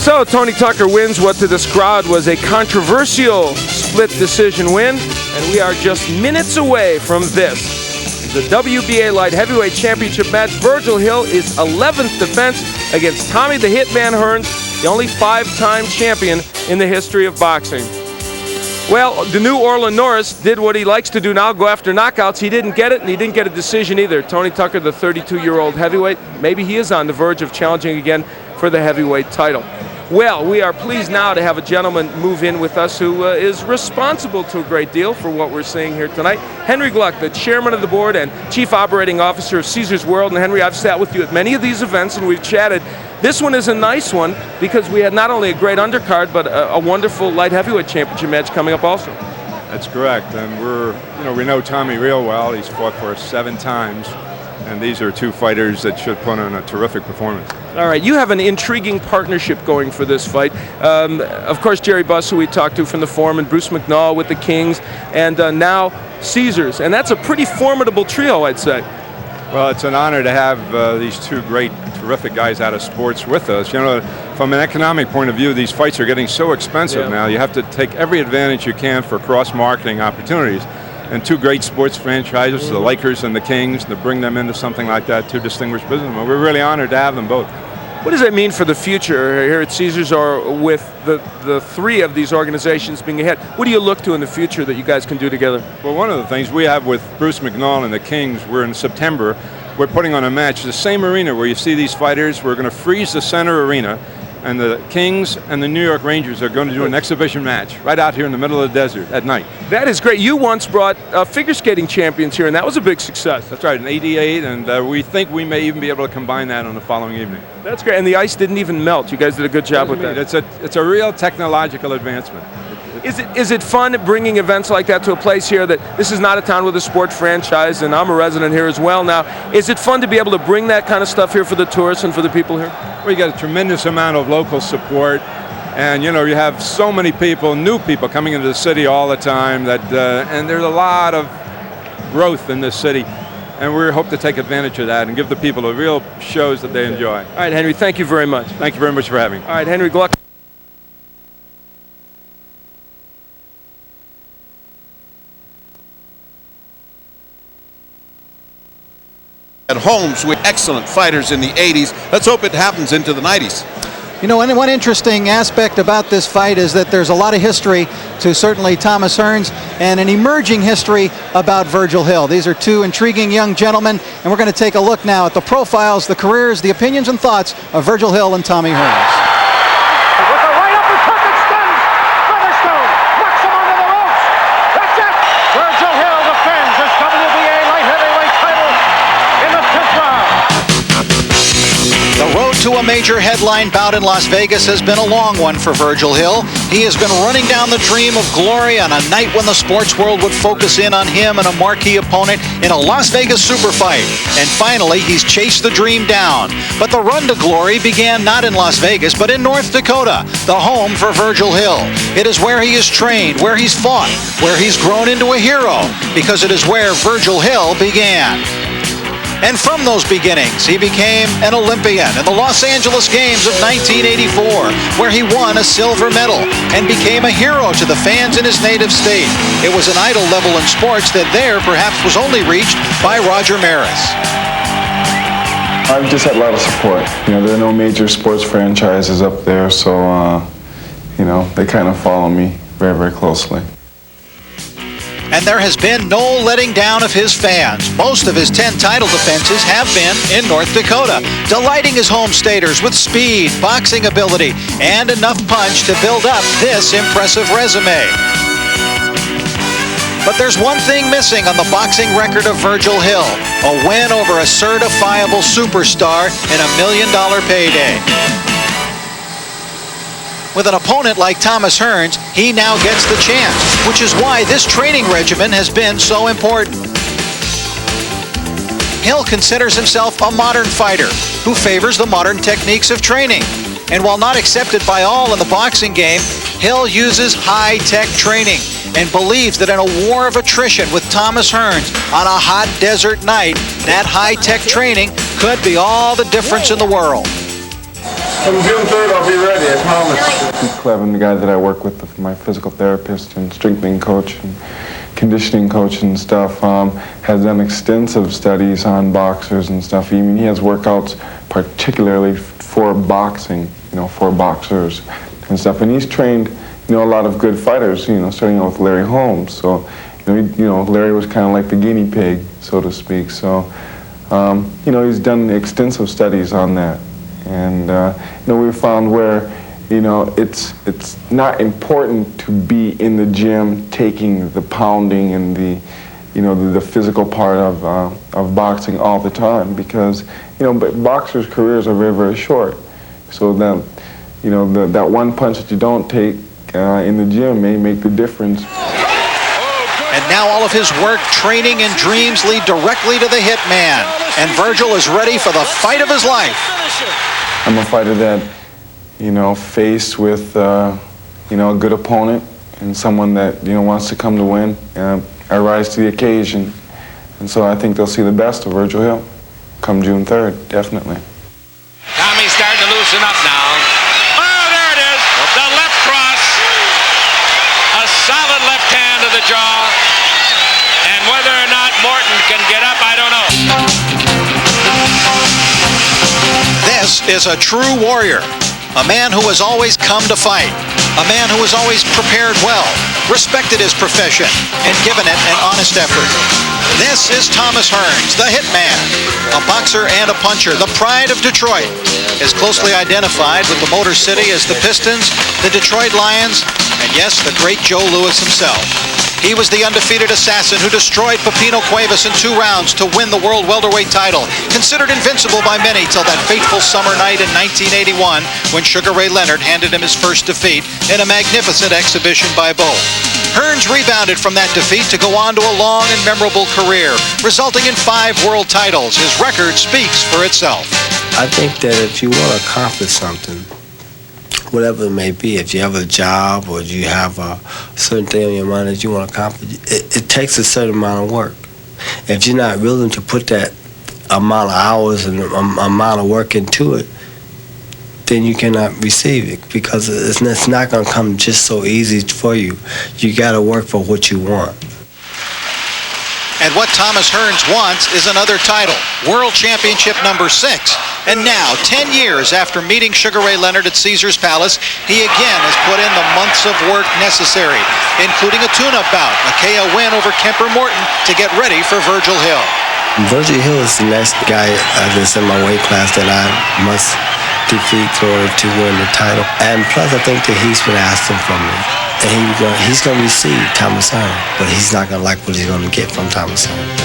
So Tony Tucker wins what to this crowd was a controversial split decision win, and we are just minutes away from this. The WBA Light Heavyweight Championship match. Virgil Hill is 11th defense against Tommy the Hitman Hearns, the only 5-time champion in the history of boxing. Well, the new Orlin Norris did what he likes to do now, go after knockouts. He didn't get it, and he didn't get a decision either. Tony Tucker, the 32-year-old heavyweight, maybe he is on the verge of challenging again for the heavyweight title. Well, we are pleased now to have a gentleman move in with us who is responsible to a great deal for what we're seeing here tonight. Henry Gluck, the chairman of the board and chief operating officer of Caesars World. And Henry, I've sat with you at many of these events and we've chatted. This one is a nice one because we had not only a great undercard, but a wonderful light heavyweight championship match coming up also. That's correct, and we know Tommy real well. He's fought for us 7 times, and these are 2 fighters that should put on a terrific performance. All right, you have an intriguing partnership going for this fight. Of course, Jerry Buss, who we talked to from the Forum, and Bruce McNall with the Kings, and now Caesars, and that's a pretty formidable trio, I'd say. Well, it's an honor to have these 2 great, terrific guys out of sports with us. You know, from an economic point of view, these fights are getting so expensive now. You have to take every advantage you can for cross-marketing opportunities. And 2 great sports franchises, the Lakers and the Kings, to bring them into something like that, 2 distinguished businessmen. We're really honored to have them both. What does that mean for the future here at Caesars, or with the 3 of these organizations being ahead? What do you look to in the future that you guys can do together? Well, one of the things we have with Bruce McNall and the Kings, we're in September, we're putting on a match, the same arena where you see these fighters. We're going to freeze the center arena, and the Kings and the New York Rangers are going to do an exhibition match right out here in the middle of the desert at night. That is great. You once brought figure skating champions here, and that was a big success. That's right, in '88, and we think we may even be able to combine that on the following evening. That's great, and the ice didn't even melt. You guys did a good job with that. It's a real technological advancement. Is it fun bringing events like that to a place here that this is not a town with a sport franchise, and I'm a resident here as well now. Is it fun to be able to bring that kind of stuff here for the tourists and for the people here? We got a tremendous amount of local support, and you know, you have so many people, new people coming into the city all the time, that and there's a lot of growth in this city, and we hope to take advantage of that and give the people the real shows that they enjoy. All right, Henry, thank you very much. Thank you very much for having me. All right, Henry Gluck. At Holmes with excellent fighters in the 80s. Let's hope it happens into the 90s. You know, one interesting aspect about this fight is that there's a lot of history to certainly Thomas Hearns and an emerging history about Virgil Hill. These are 2 intriguing young gentlemen, and we're going to take a look now at the profiles, the careers, the opinions and thoughts of Virgil Hill and Tommy Hearns. To a major headline bout in Las Vegas has been a long one for Virgil Hill. He has been running down the dream of glory on a night when the sports world would focus in on him and a marquee opponent in a Las Vegas super fight. And finally, he's chased the dream down. But the run to glory began not in Las Vegas, but in North Dakota, the home for Virgil Hill. It is where he is trained, where he's fought, where he's grown into a hero, because it is where Virgil Hill began. And from those beginnings, he became an Olympian in the Los Angeles Games of 1984, where he won a silver medal and became a hero to the fans in his native state. It was an idol level in sports that there perhaps was only reached by Roger Maris. I've just had a lot of support. You know, there are no major sports franchises up there, so, you know, they kind of follow me very, very closely. And there has been no letting down of his fans. Most of his 10 title defenses have been in North Dakota, delighting his home staters with speed, boxing ability, and enough punch to build up this impressive resume. But there's one thing missing on the boxing record of Virgil Hill: a win over a certifiable superstar in $1 million payday. With an opponent like Thomas Hearns, he now gets the chance, which is why this training regimen has been so important. Hill considers himself a modern fighter who favors the modern techniques of training. And while not accepted by all in the boxing game, Hill uses high-tech training and believes that in a war of attrition with Thomas Hearns on a hot desert night, that high-tech training could be all the difference in the world. Come June 3rd, I'll be ready, I promise. He's Clevin, the guy that I work with, my physical therapist and strengthening coach and conditioning coach and stuff, has done extensive studies on boxers and stuff. I mean, he has workouts particularly for boxing, for boxers and stuff. And he's trained, a lot of good fighters, starting out with Larry Holmes. So, Larry was kind of like the guinea pig, so to speak. So, he's done extensive studies on that. And, we found where, it's not important to be in the gym taking the pounding and the, the physical part of boxing all the time, because, but boxers' careers are very, very short. So that, that one punch that you don't take in the gym may make the difference. And now all of his work, training, and dreams lead directly to the hitman. And Virgil is ready for the fight of his life. I'm a fighter that, faced with, a good opponent and someone that, wants to come to win. I rise to the occasion. And so I think they'll see the best of Virgil Hill come June 3rd, definitely. Tommy's starting to loosen up now. Oh, there it is. The left cross. A solid left hand to the jaw. And whether or not Morton can get up, I don't know. This is a true warrior. A man who has always come to fight. A man who has always prepared well, respected his profession, and given it an honest effort. This is Thomas Hearns, the Hitman, a boxer and a puncher, the pride of Detroit, as closely identified with the Motor City as the Pistons, the Detroit Lions, and yes, the great Joe Louis himself. He was the undefeated assassin who destroyed Pepino Cuevas in 2 rounds to win the World Welterweight title, considered invincible by many till that fateful summer night in 1981 when Sugar Ray Leonard handed him his first defeat in a magnificent exhibition by both. Hearns rebounded from that defeat to go on to a long and memorable career, resulting in 5 world titles. His record speaks for itself. I think that if you want to accomplish something, whatever it may be, if you have a job or you have a certain thing on your mind that you want to accomplish, it takes a certain amount of work. If you're not willing to put that amount of hours and amount of work into it, then you cannot receive it, because it's not going to come just so easy for you. You got to work for what you want. And what Thomas Hearns wants is another title, World Championship number 6. And now, 10 years after meeting Sugar Ray Leonard at Caesar's Palace, he again has put in the months of work necessary, including a tune-up bout, a KO win over Kemper Morton to get ready for Virgil Hill. Virgil Hill is the next guy that's in my weight class that I must defeat in order to win the title. And plus, I think that he's been asking for me. And he's going to receive Thomas Hearns, but he's not going to like what he's going to get from Thomas Hearns.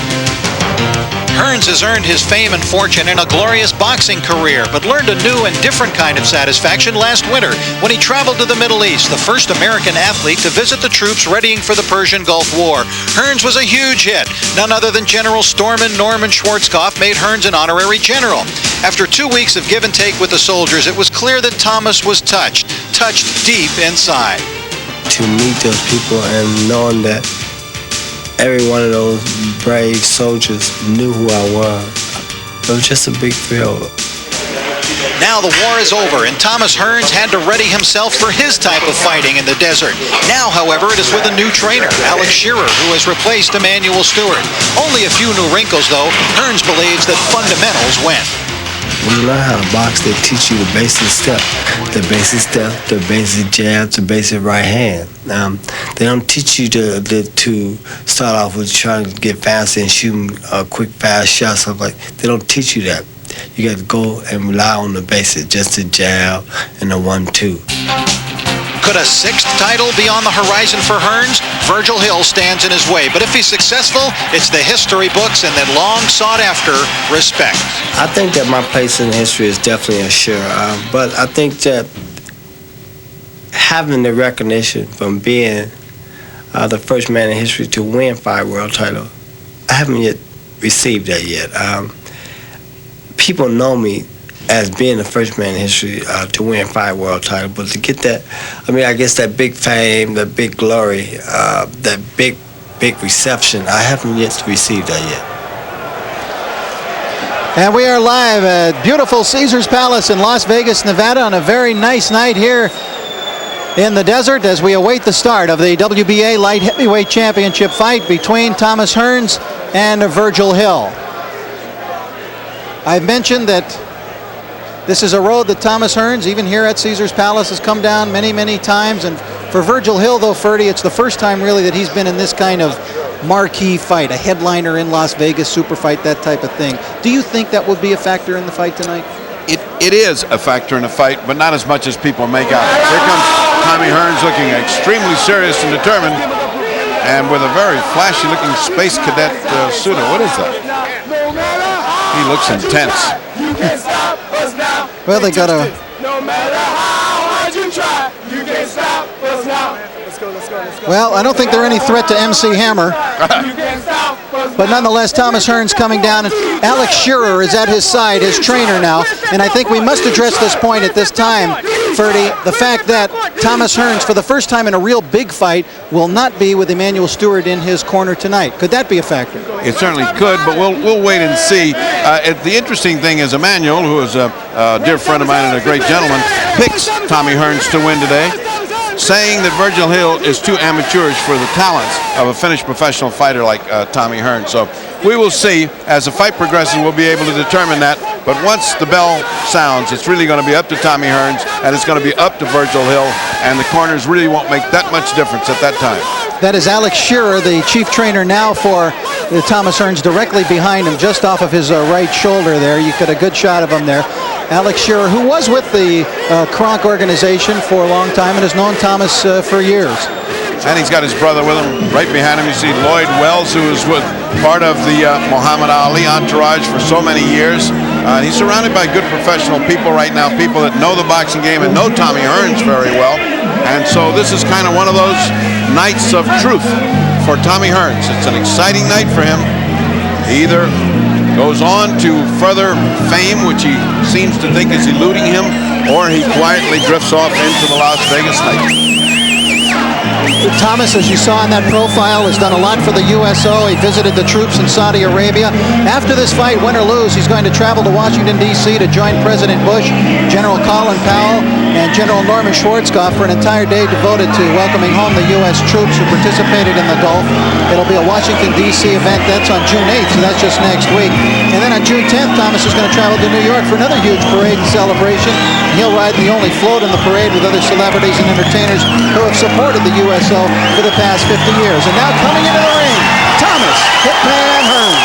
Hearns has earned his fame and fortune in a glorious boxing career, but learned a new and different kind of satisfaction last winter when he traveled to the Middle East, the first American athlete to visit the troops readying for the Persian Gulf War. Hearns was a huge hit. None other than General Stormin Norman Schwarzkopf made Hearns an honorary general. After 2 weeks of give and take with the soldiers, it was clear that Thomas was touched deep inside. To meet those people and knowing that every one of those brave soldiers knew who I was, it was just a big thrill. Now the war is over, and Thomas Hearns had to ready himself for his type of fighting in the desert. Now, however, it is with a new trainer, Alex Shearer, who has replaced Emanuel Stewart. Only a few new wrinkles, though. Hearns believes that fundamentals win. When you learn how to box, they teach you the basic step, the basic jab, the basic right hand. They don't teach you to start off with trying to get fancy and shooting quick, fast shots. They don't teach you that. You got to go and rely on the basic, just the jab and the 1-2. Could a 6th title be on the horizon for Hearns? Virgil Hill stands in his way, but if he's successful, it's the history books and that long sought-after respect. I think that my place in history is definitely assured, but I think that having the recognition from being the first man in history to win 5 world titles, I haven't yet received that yet. People know me as being the first man in history to win 5 world titles, but to get that, I guess that big fame, that big glory, that big reception, I haven't yet received that yet. And we are live at beautiful Caesars Palace in Las Vegas, Nevada, on a very nice night here in the desert as we await the start of the WBA Light Heavyweight Championship fight between Thomas Hearns and Virgil Hill. I've mentioned that this is a road that Thomas Hearns, even here at Caesars Palace, has come down many, many times. And for Virgil Hill, though, Ferdy, it's the first time really that he's been in this kind of marquee fight, a headliner in Las Vegas, super fight, that type of thing. Do you think that would be a factor in the fight tonight? It is a factor in the fight, but not as much as people make out. Here comes Tommy Hearns looking extremely serious and determined, and with a very flashy-looking Space Cadet suit. What is that? He looks intense. Well, they got a... No matter how hard you try, you can't stop us now. Let's go, let's go, let's go. Well, I don't think they're any threat to MC Hammer. But nonetheless, Thomas Hearns coming down, and Alex Shearer is at his side, his trainer now. And I think we must address this point at this time, Ferdy, the fact that Thomas Hearns, for the first time in a real big fight, will not be with Emmanuel Stewart in his corner tonight. Could that be a factor? It certainly could, but we'll wait and see. The interesting thing is Emmanuel, who is a dear friend of mine and a great gentleman, picks Tommy Hearns to win today, saying that Virgil Hill is too amateurish for the talents of a finished professional fighter like Tommy Hearns. So we will see. As the fight progresses, we'll be able to determine that. But once the bell sounds, it's really going to be up to Tommy Hearns, and it's going to be up to Virgil Hill, and the corners really won't make that much difference at that time. That is Alex Shearer, the chief trainer now for Thomas Hearns, directly behind him, just off of his right shoulder there. You get a good shot of him there. Alex Shearer, who was with the Kronk organization for a long time and has known Thomas for years. And he's got his brother with him. Right behind him you see Lloyd Wells, who was with part of the Muhammad Ali entourage for so many years. He's surrounded by good professional people right now, people that know the boxing game and know Tommy Hearns very well. And so this is kind of one of those nights of truth for Tommy Hearns. It's an exciting night for him. He either goes on to further fame, which he seems to think is eluding him, or he quietly drifts off into the Las Vegas night. Thomas, as you saw in that profile, has done a lot for the USO. He visited the troops in Saudi Arabia. After this fight, win or lose, he's going to travel to Washington, D.C. to join President Bush, General Colin Powell, and General Norman Schwarzkopf for an entire day devoted to welcoming home the U.S. troops who participated in the Gulf. It'll be a Washington, D.C. event. That's on June 8th, so that's just next week. And then on June 10th, Thomas is going to travel to New York for another huge parade and celebration. He'll ride the only float in the parade with other celebrities and entertainers who have supported the USO for the past 50 years. And now coming into the ring, Thomas Hitman Hearns.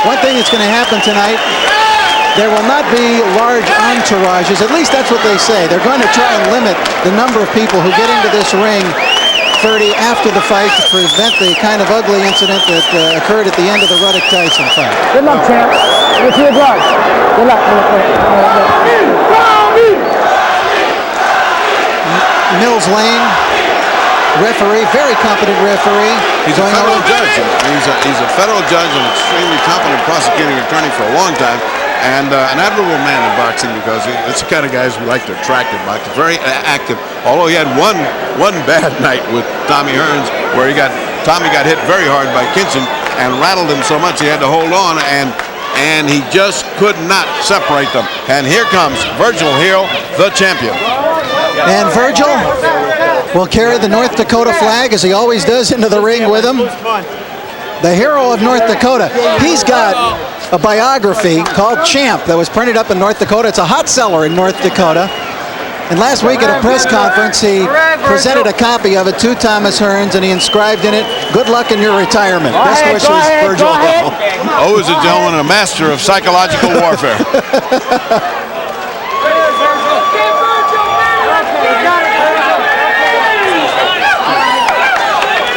One thing that's going to happen tonight, there will not be large entourages. At least that's what they say. They're going to try and limit the number of people who get into this ring 30 after the fight to prevent the kind of ugly incident that occurred at the end of the Ruddock-Tyson fight. Good luck, champ. Get to your drugs. Good luck. Mills Lane, referee, very competent referee. He's a federal judge. He's a federal judge and extremely competent prosecuting attorney for a long time. And an admirable man in boxing, because it's the kind of guys we like to attract in boxing. Very active. Although he had one bad night with Tommy Hearns, where Tommy got hit very hard by Kinchin and rattled him so much he had to hold on, and he just could not separate them. And here comes Virgil Hill, the champion. And Virgil will carry the North Dakota flag, as he always does, into the ring with him. The hero of North Dakota. He's got a biography called Champ that was printed up in North Dakota. It's a hot seller in North Dakota. And last week at a press conference, he presented a copy of it to Thomas Hearns, and he inscribed in it, "Good luck in your retirement. Best wishes, Virgil Hill." Always a gentleman and a master of psychological warfare.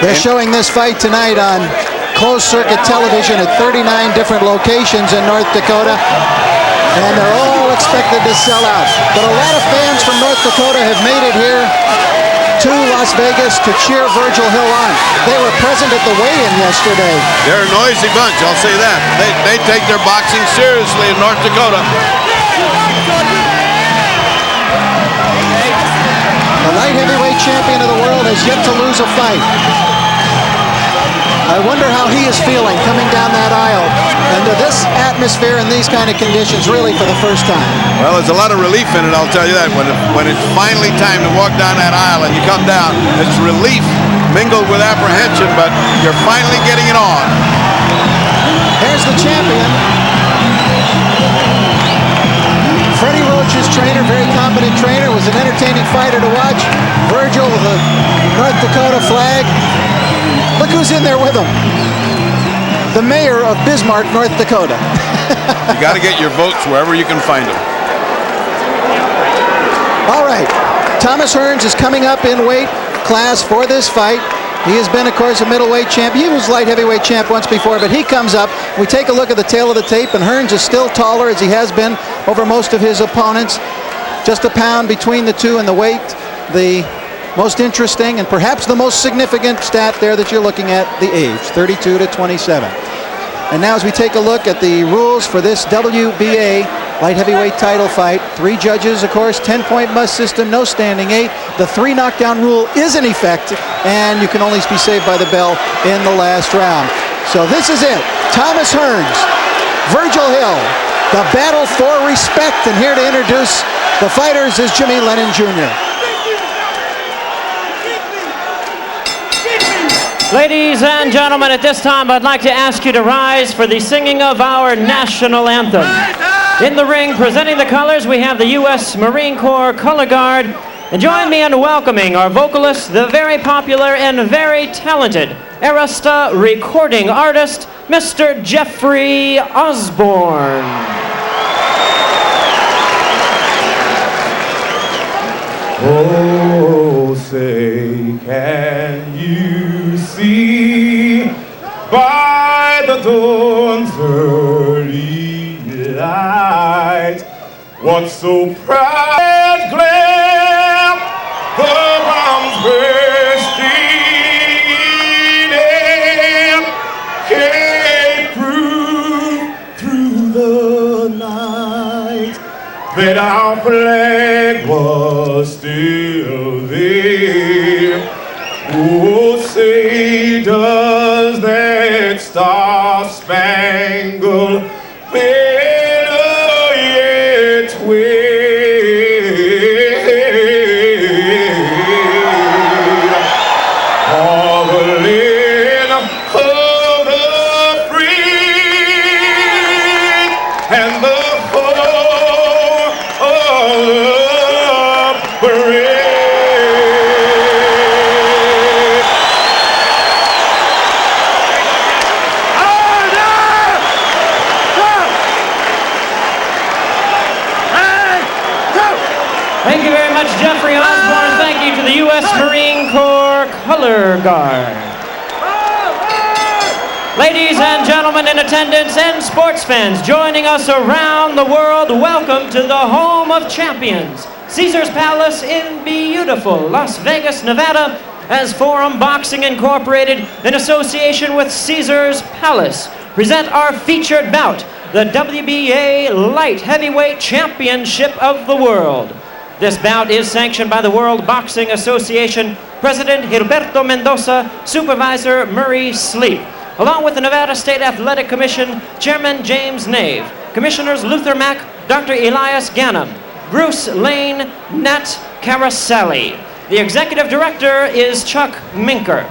They're showing this fight tonight on closed-circuit television at 39 different locations in North Dakota, and they're all expected to sell out. But a lot of fans from North Dakota have made it here to Las Vegas to cheer Virgil Hill on. They were present at the weigh-in yesterday. They're a noisy bunch, I'll say that. They take their boxing seriously in North Dakota. The light heavyweight champion of the world has yet to lose a fight. I wonder how he is feeling coming down that aisle under this atmosphere and these kind of conditions, really for the first time. Well, there's a lot of relief in it, I'll tell you that. When it's finally time to walk down that aisle and you come down, it's relief mingled with apprehension, but you're finally getting it on. Here's the champion. Freddie Roach's trainer, very competent trainer, was an entertaining fighter to watch. Virgil with a North Dakota flag. Look who's in there with him. The mayor of Bismarck, North Dakota. You got to get your votes wherever you can find them. All right. Thomas Hearns is coming up in weight class for this fight. He has been, of course, a middleweight champ. He was light heavyweight champ once before, but he comes up. We take a look at the tail of the tape, and Hearns is still taller as he has been over most of his opponents. Just a pound between the two in the weight. The most interesting and perhaps the most significant stat there that you're looking at, the age, 32 to 27. And now as we take a look at the rules for this WBA light heavyweight title fight, 3 judges, of course, 10-point must system, no standing 8. The 3 knockdown rule is in effect, and you can only be saved by the bell in the last round. So this is it. Thomas Hearns, Virgil Hill, the battle for respect. And here to introduce the fighters is Jimmy Lennon Jr. Ladies and gentlemen, at this time I'd like to ask you to rise for the singing of our national anthem. In the ring, presenting the colors, we have the U.S. Marine Corps Color Guard. And join me in welcoming our vocalist, the very popular and very talented Arista recording artist, Mr. Jeffrey Osborne. Oh, say, can you see by the dawn's early light what so proud and glare the bombs bursting in came through the night that our flag was still there. Oh, say, does that star-spangled banner yet wave? For the land of the free and the home of the brave. Thank you very much, Jeffrey Osborne. Thank you to the U.S. Marine Corps Color Guard. Ladies and gentlemen in attendance and sports fans joining us around the world, welcome to the home of champions, Caesars Palace in beautiful Las Vegas, Nevada, as Forum Boxing Incorporated, in association with Caesars Palace, present our featured bout, the WBA Light Heavyweight Championship of the World. This bout is sanctioned by the World Boxing Association, President Gilberto Mendoza, Supervisor Murray Sleep, along with the Nevada State Athletic Commission, Chairman James Nave, Commissioners Luther Mack, Dr. Elias Ganem, Bruce Lane, Nat Caraselli. The Executive Director is Chuck Minker.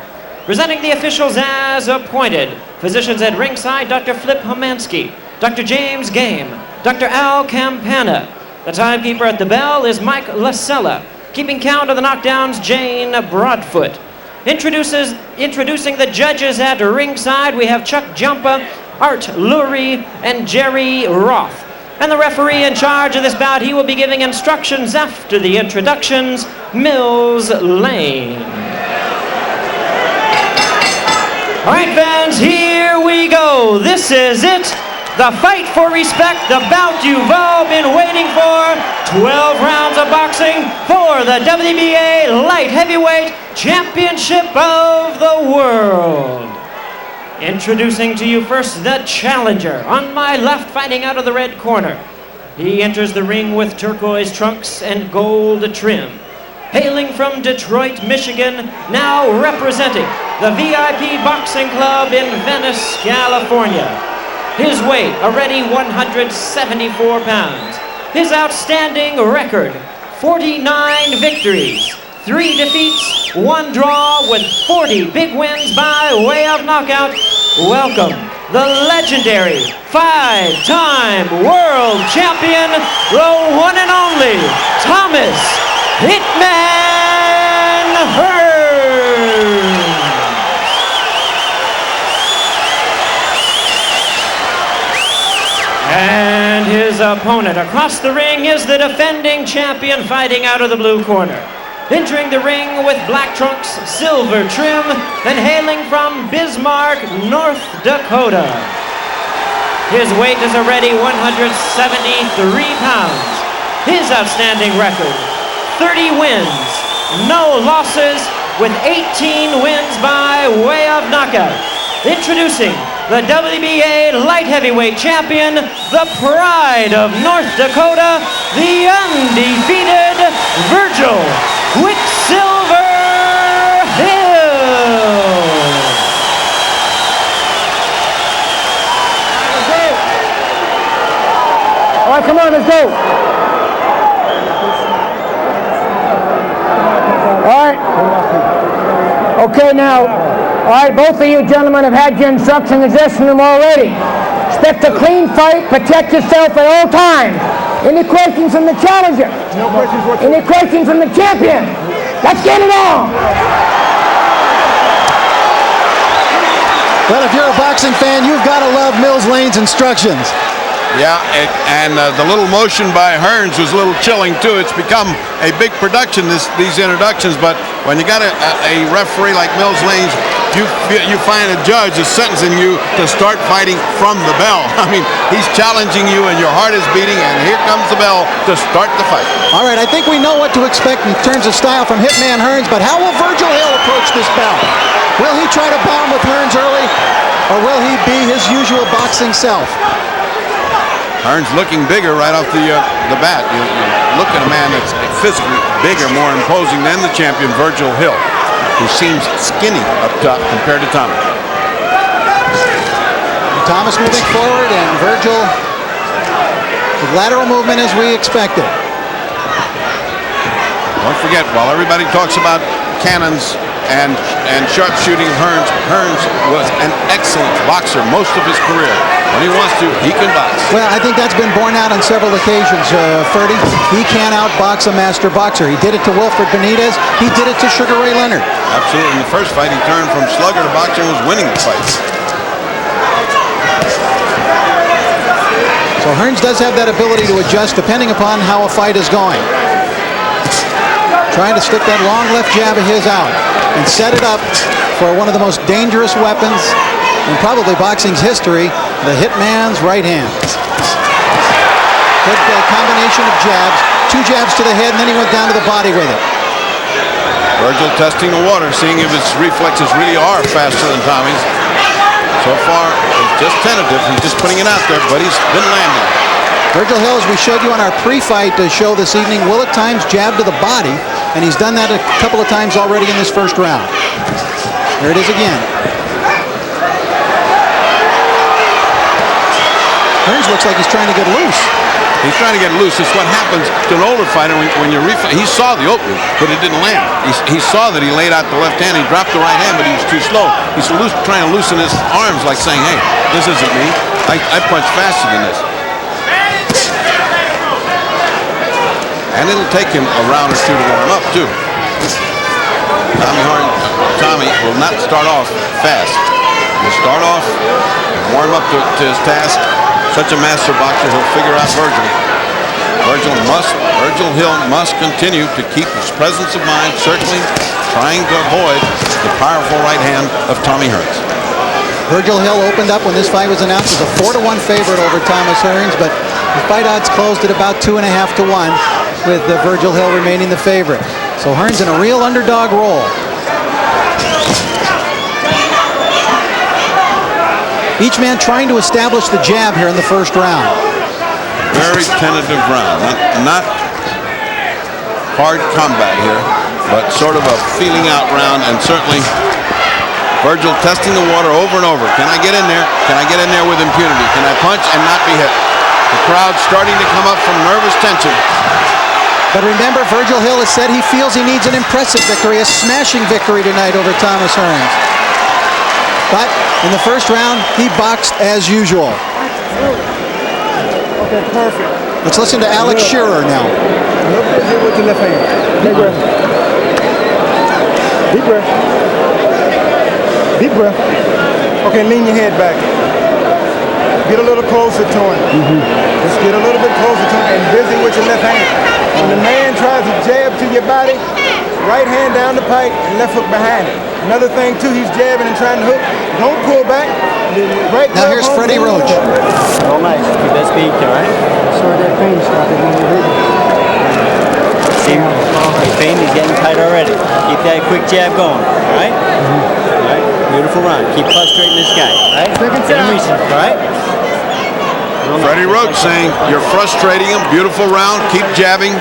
Presenting the officials as appointed, physicians at ringside, Dr. Flip Homansky, Dr. James Game, Dr. Al Campana. The timekeeper at the bell is Mike Lasella. Keeping count of the knockdowns, Jane Broadfoot. Introducing the judges at ringside, we have Chuck Jumpa, Art Lurie, and Jerry Roth. And the referee in charge of this bout, he will be giving instructions after the introductions, Mills Lane. All right, fans, here we go. This is it. The fight for respect, the bout you've all been waiting for. 12 rounds of boxing for the WBA Light Heavyweight Championship of the World. Introducing to you first the challenger. On my left, fighting out of the red corner. He enters the ring with turquoise trunks and gold trim. hailing from Detroit, Michigan, now representing the VIP Boxing Club in Venice, California. His weight, already 174 pounds. His outstanding record, 49 victories, 3 defeats, 1 draw with 40 big wins by way of knockout. Welcome, the legendary 5-time world champion, the one and only Thomas Hitman Hearns. And his opponent across the ring is the defending champion, fighting out of the blue corner. Entering the ring with black trunks, silver trim, and hailing from Bismarck, North Dakota. His weight is already 173 pounds. His outstanding record, 30 wins, no losses, with 18 wins by way of knockout. Introducing the WBA light heavyweight champion, the pride of North Dakota, the undefeated Virgil Quicksilver Hill. All right, come on, let's go. All right. Okay, now, all right, both of you gentlemen have had your instructions, listened to them already. Expect a clean fight, protect yourself at all times. Any questions from the challenger? No questions whatsoever. Any questions from the champion? Let's get it on! Well, if you're a boxing fan, you've got to love Mills Lane's instructions. Yeah, and the little motion by Hearns was a little chilling too. It's become a big production, these introductions, but when you got a referee like Mills Lane, you find a judge is sentencing you to start fighting from the bell. I mean, he's challenging you and your heart is beating, and here comes the bell to start the fight. All right, I think we know what to expect in terms of style from Hitman Hearns, but how will Virgil Hill approach this bout? Will he try to bomb with Hearns early, or will he be his usual boxing self? Hearns looking bigger right off the bat. You look at a man that's physically bigger, more imposing than the champion, Virgil Hill, who seems skinny up top compared to Thomas. Thomas moving forward, and Virgil with lateral movement as we expected. Don't forget, while everybody talks about cannons and sharpshooting, Hearns was an excellent boxer most of his career. When he wants to, he can box. Well, I think that's been borne out on several occasions, Ferdy. He can't outbox a master boxer. He did it to Wilfred Benitez. He did it to Sugar Ray Leonard. Absolutely. In the first fight, he turned from slugger to boxer and was winning the fight. So Hearns does have that ability to adjust depending upon how a fight is going. Trying to stick that long left jab of his out and set it up for one of the most dangerous weapons in probably boxing's history, the Hitman's right hand. Good combination of jabs, 2 jabs to the head, and then he went down to the body with it. Virgil testing the water, seeing if his reflexes really are faster than Tommy's. So far, he's just tentative. He's just putting it out there, but he's been landing. Virgil Hill, as we showed you on our pre-fight show this evening, will at times jab to the body, and he's done that a couple of times already in this first round. There it is again. Hearns looks like he's trying to get loose. He's trying to get loose. It's what happens to an older fighter when you're he saw the opening, but it didn't land. He saw that he laid out the left hand. He dropped the right hand, but he was too slow. He's trying to loosen his arms, like saying, hey, this isn't me. I punch faster than this. And it'll take him a round or two to warm up, too. Tommy will not start off fast. He'll start off, warm up to his task. Such a master boxer, he'll figure out Virgil. Virgil Hill must continue to keep his presence of mind, certainly trying to avoid the powerful right hand of Tommy Hearns. Virgil Hill opened up when this fight was announced as a 4-1 favorite over Thomas Hearns, but the fight odds closed at about 2.5 to 1, with Virgil Hill remaining the favorite. So Hearns in a real underdog role. Each man trying to establish the jab here in the first round. Very tentative round. Not hard combat here. but sort of a feeling out round, and certainly Virgil testing the water over and over. Can I get in there? Can I get in there with impunity? Can I punch and not be hit? The crowd starting to come up from nervous tension. But remember, Virgil Hill has said he feels he needs an impressive victory, a smashing victory tonight over Thomas Hearns. But in the first round, he boxed as usual. Okay, perfect. Let's listen to Alex Shearer now. Look busy with your left hand. Deep breath. Deep breath. Deep breath. Okay, lean your head back. Get a little closer to him. Just get a little bit closer to him and busy with your left hand. When the man tries to jab to your body, right hand down the pike and left hook behind it. Another thing too, he's jabbing and trying to hook. Don't pull back. Right now here's Freddie Roach. All nice. Keep that speed, all right? So that pain started when you hit it. See, his pain is getting tight already. Keep that quick jab going, all right? All right, beautiful run. Keep frustrating this guy, all right? Get him reaching, all right? Freddie Roach saying, you're frustrating him. Beautiful round. Keep jabbing.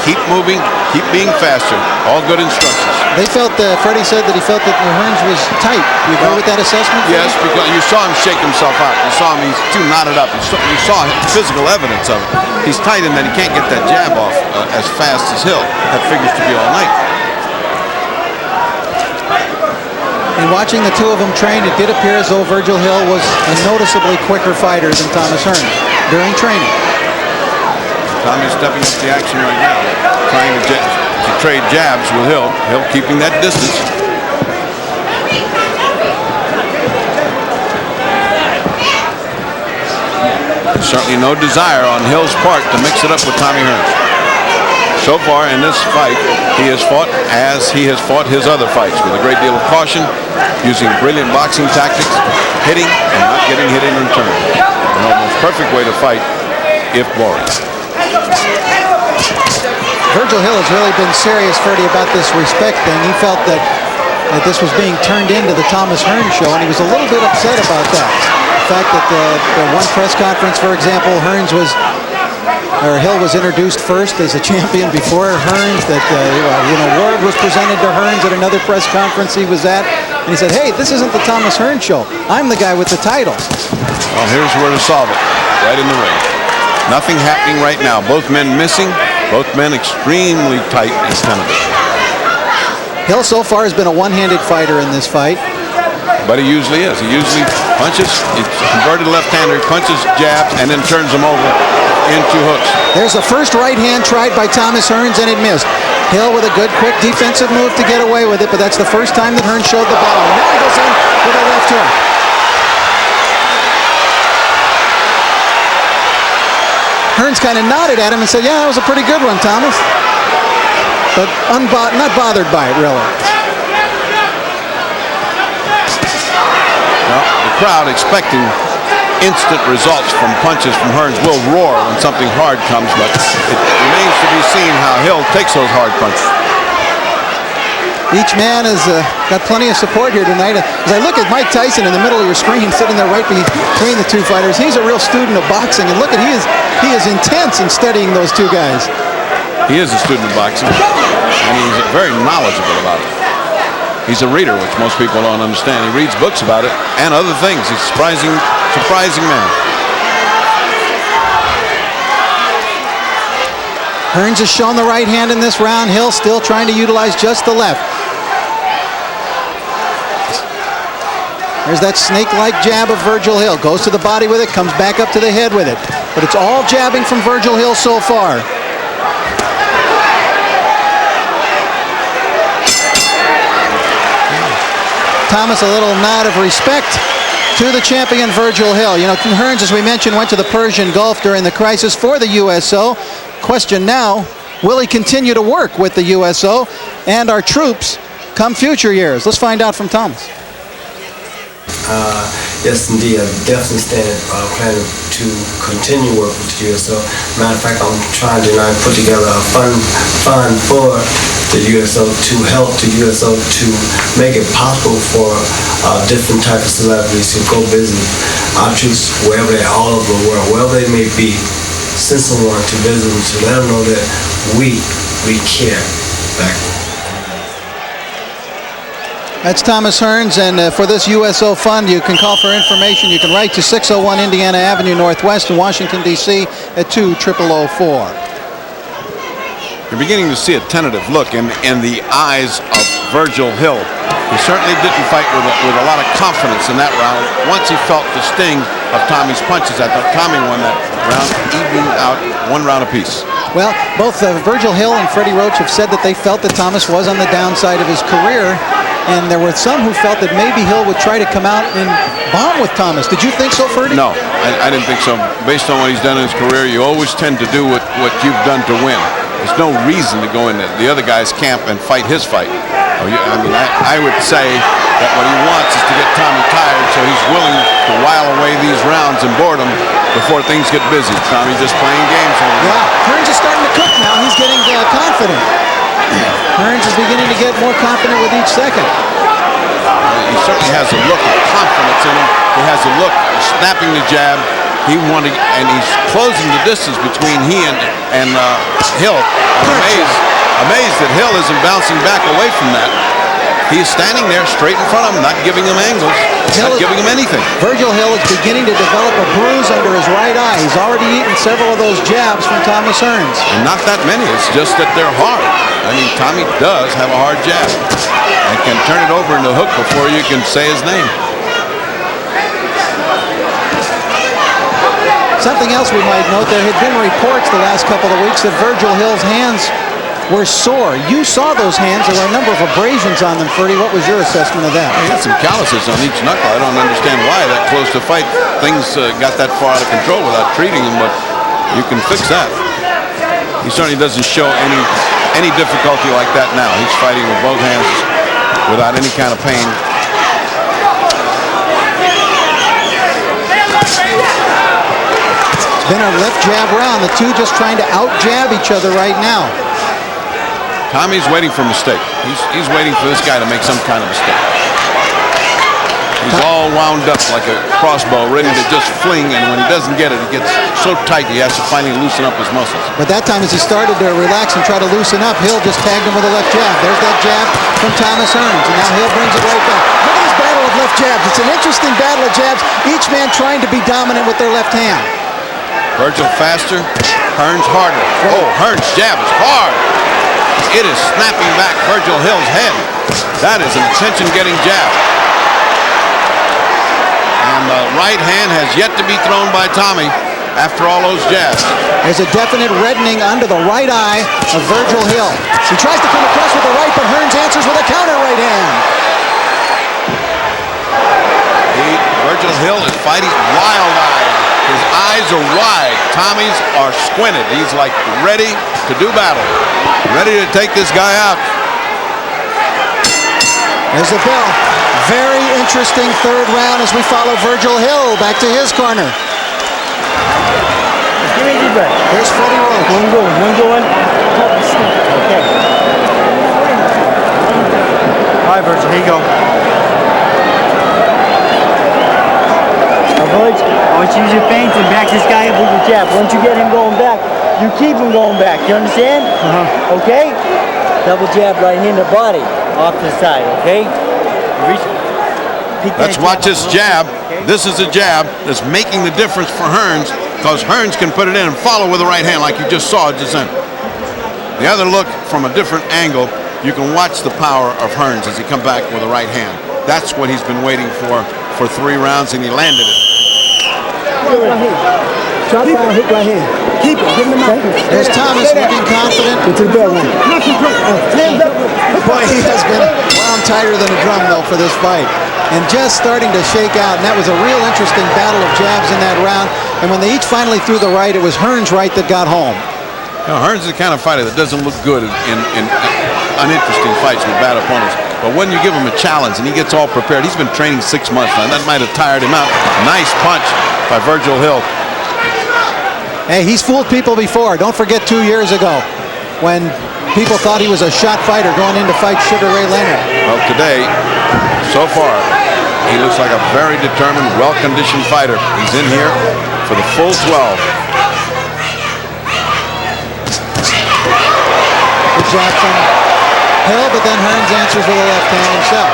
Keep moving. Keep being faster. All good instructions. They felt, Freddie said that he felt that Hearns was tight. You agree with that assessment? Yes, because you saw him shake himself out. You saw him, he's too knotted up. You saw physical evidence of it. He's tight in that he can't get that jab off as fast as Hill. That figures to be all night. And watching the two of them train, it did appear as though Virgil Hill was a noticeably quicker fighter than Thomas Hearns during training. Tommy's stepping up the action right now, trying to trade jabs with Hill. Hill keeping that distance. Certainly no desire on Hill's part to mix it up with Tommy Hearns. So far in this fight, he has fought as he has fought his other fights, with a great deal of caution, using brilliant boxing tactics, hitting and not getting hit in return. An almost perfect way to fight if boring. Virgil Hill has really been serious, Freddie, about this respect thing. He felt that this was being turned into the Thomas Hearns show, and he was a little bit upset about that. The fact that the one press conference, for example, Hill was introduced first as a champion before Hearns, that Ward was presented to Hearns at another press conference he was at, and he said, hey, this isn't the Thomas Hearns show. I'm the guy with the title. Well, here's where to solve it, right in the ring. Nothing happening right now. Both men missing, both men extremely tight and tentative. Hill so far has been a one-handed fighter in this fight. But he usually is. He usually punches, he's converted left-hander, punches, jabs, and then turns them over into hooks. There's the first right hand tried by Thomas Hearns, and it missed. Hill with a good, quick defensive move to get away with it, but that's the first time that Hearns showed the ball. And now he goes in with a left hook. Hearns kind of nodded at him and said, yeah, that was a pretty good one, Thomas. But not bothered by it, really. Well, the crowd expecting instant results from punches from Hearns will roar when something hard comes, but it remains to be seen how Hill takes those hard punches. Each man has got plenty of support here tonight. As I look at Mike Tyson in the middle of your screen, sitting there right between the two fighters, he's a real student of boxing. And look at he is intense in studying those two guys. He is a student of boxing, and he's very knowledgeable about it. He's a reader, which most people don't understand. He reads books about it and other things. He's a surprising man. Hearns has shown the right hand in this round. Hill still trying to utilize just the left. There's that snake-like jab of Virgil Hill. Goes to the body with it, comes back up to the head with it. But it's all jabbing from Virgil Hill so far. Thomas, a little nod of respect to the champion Virgil Hill. You know, Hearns, as we mentioned, went to the Persian Gulf during the crisis for the USO. Question now, will he continue to work with the USO and our troops come future years? Let's find out from Thomas. Yes, indeed. I definitely planning to continue working with the USO. Matter of fact, I'm trying to put together a fund for the USO to help the USO to make it possible for different types of celebrities to go visit our troops wherever they are, all over the world, wherever they may be. Send someone to visit them to let them know that we care back. That's Thomas Hearns, and for this USO Fund, you can call for information. You can write to 601 Indiana Avenue Northwest in Washington, D.C. at 20004. You're beginning to see a tentative look in the eyes of Virgil Hill. He certainly didn't fight with a lot of confidence in that round. Once he felt the sting of Tommy's punches, I thought Tommy won that round, evening out 1 round apiece. Well, both Virgil Hill and Freddie Roach have said that they felt that Thomas was on the downside of his career, and there were some who felt that maybe Hill would try to come out and bomb with Thomas. Did you think so, Freddie? No, I didn't think so. Based on what he's done in his career, you always tend to do what you've done to win. There's no reason to go in the other guy's camp and fight his fight. I would say that what he wants is to get Tommy tired, so he's willing to while away these rounds in boredom before things get busy. Tommy just playing games over there. Yeah, Hearns is starting to cook now. He's getting confident. Hearns is beginning to get more confident with each second. He certainly has a look of confidence in him. He has a look of snapping the jab. And he's closing the distance between he and Hill. I'm amazed that Hill isn't bouncing back away from that. He's standing there straight in front of him, not giving him angles, not giving him anything. Virgil Hill is beginning to develop a bruise under his right eye. He's already eaten several of those jabs from Thomas Hearns. And not that many. It's just that they're hard. I mean, Tommy does have a hard jab. And can turn it over into a hook before you can say his name. Something else we might note, there had been reports the last couple of weeks that Virgil Hill's hands were sore. You saw those hands. There were a number of abrasions on them, Freddie. What was your assessment of that? He had some calluses on each knuckle. I don't understand why that close to fight. Things got that far out of control without treating him, but you can fix that. He certainly doesn't show any difficulty like that now. He's fighting with both hands without any kind of pain. It's been a left jab round. The two just trying to out-jab each other right now. Tommy's waiting for a mistake. He's waiting for this guy to make some kind of mistake. He's all wound up like a crossbow, ready to just fling, and when he doesn't get it, he gets so tight he has to finally loosen up his muscles. But that time, as he started to relax and try to loosen up, Hill just tagged him with a left jab. There's that jab from Thomas Hearns, and now Hill brings it right back. Look at this battle of left jabs. It's an interesting battle of jabs, each man trying to be dominant with their left hand. Virgil faster, Hearns harder. Oh, Hearns' jab is hard. It is snapping back Virgil Hill's head. That is an attention-getting jab. And the right hand has yet to be thrown by Tommy after all those jabs. There's a definite reddening under the right eye of Virgil Hill. He tries to come across with the right, but Hearns answers with a counter right hand. Virgil Hill is fighting wild-eyed. His eyes are wide. Tommy's are squinted. He's like ready to do battle. Ready to take this guy out. There's the bell. Very interesting third round as we follow Virgil Hill back to his corner. Give me a deep breath. Here's Freddie Roach. One going. Okay. All right, Virgil, here you go. Virgil, I want you to use your feints and back this guy up with your jab. Once you get him going back, you keep him going back. You understand? Okay? Double jab right here in the body, off to the side, okay? Let's watch this jab. This is a jab that's making the difference for Hearns, because Hearns can put it in and follow with the right hand like you just saw just then. The other look from a different angle, you can watch the power of Hearns as he comes back with the right hand. That's what he's been waiting for 3 rounds, and he landed it. Drop down, hit right here. Keep it, give him the mouth. There's Thomas looking confident. Get to the bell one. Boy, he has been wound tighter than a drum, though, for this fight. And just starting to shake out. And that was a real interesting battle of jabs in that round. And when they each finally threw the right, it was Hearns' right that got home. You know, Hearns is the kind of fighter that doesn't look good in uninteresting fights with bad opponents. But when you give him a challenge and he gets all prepared, he's been training 6 months now. That might have tired him out. Nice punch by Virgil Hill. Hey, he's fooled people before. Don't forget 2 years ago when people thought he was a shot fighter going in to fight Sugar Ray Leonard. Well, today, so far, he looks like a very determined, well-conditioned fighter. He's in here for the full 12. Good jab from Hill, but then Hearns answers with a left hand himself.